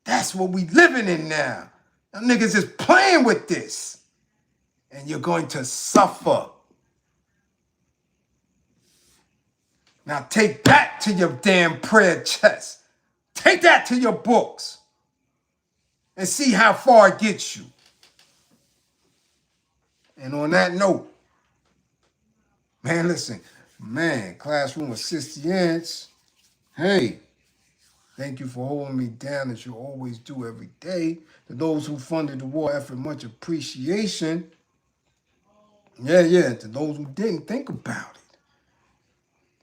That's what we living in now. Them niggas is playing with this. And you're going to suffer. Now take that to your damn prayer chest. Take that to your books. And see how far it gets you. And on that note, man, listen, man, classroom assistants, hey, thank you for holding me down as you always do every day. To those who funded the war effort, much appreciation. Yeah, to those who didn't, think about it.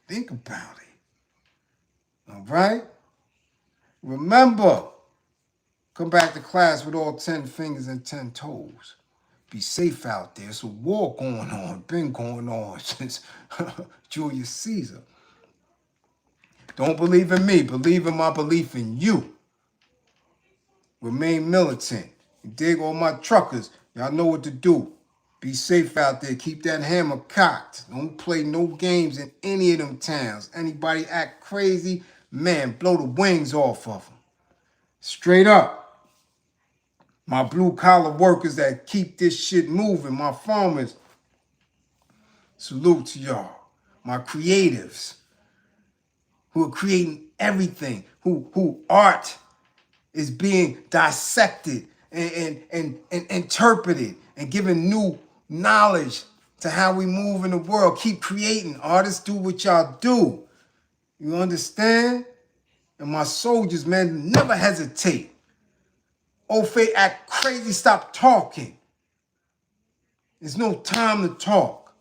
Think about it. All right? Remember, Come back to class with all 10 fingers and 10 toes. Be safe out there. It's a war going on, been going on since Julius Caesar. Don't believe in me. Believe in my belief in you. Remain militant. You dig? All my truckers, y'all know what to do. Be safe out there. Keep that hammer cocked. Don't play no games in any of them towns. Anybody act crazy, man, blow the wings off of them. Straight up. My blue-collar workers that keep this shit moving. My farmers. Salute to y'all. My creatives who are creating everything. Who art is being dissected and interpreted and given new knowledge to how we move in the world. Keep creating. Artists, do what y'all do. You understand? And my soldiers, man, never hesitate. Ofe, act crazy, stop talking. There's no time to talk.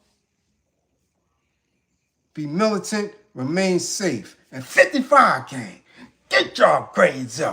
Be militant, remain safe. And 55 gang, get y'all grades up.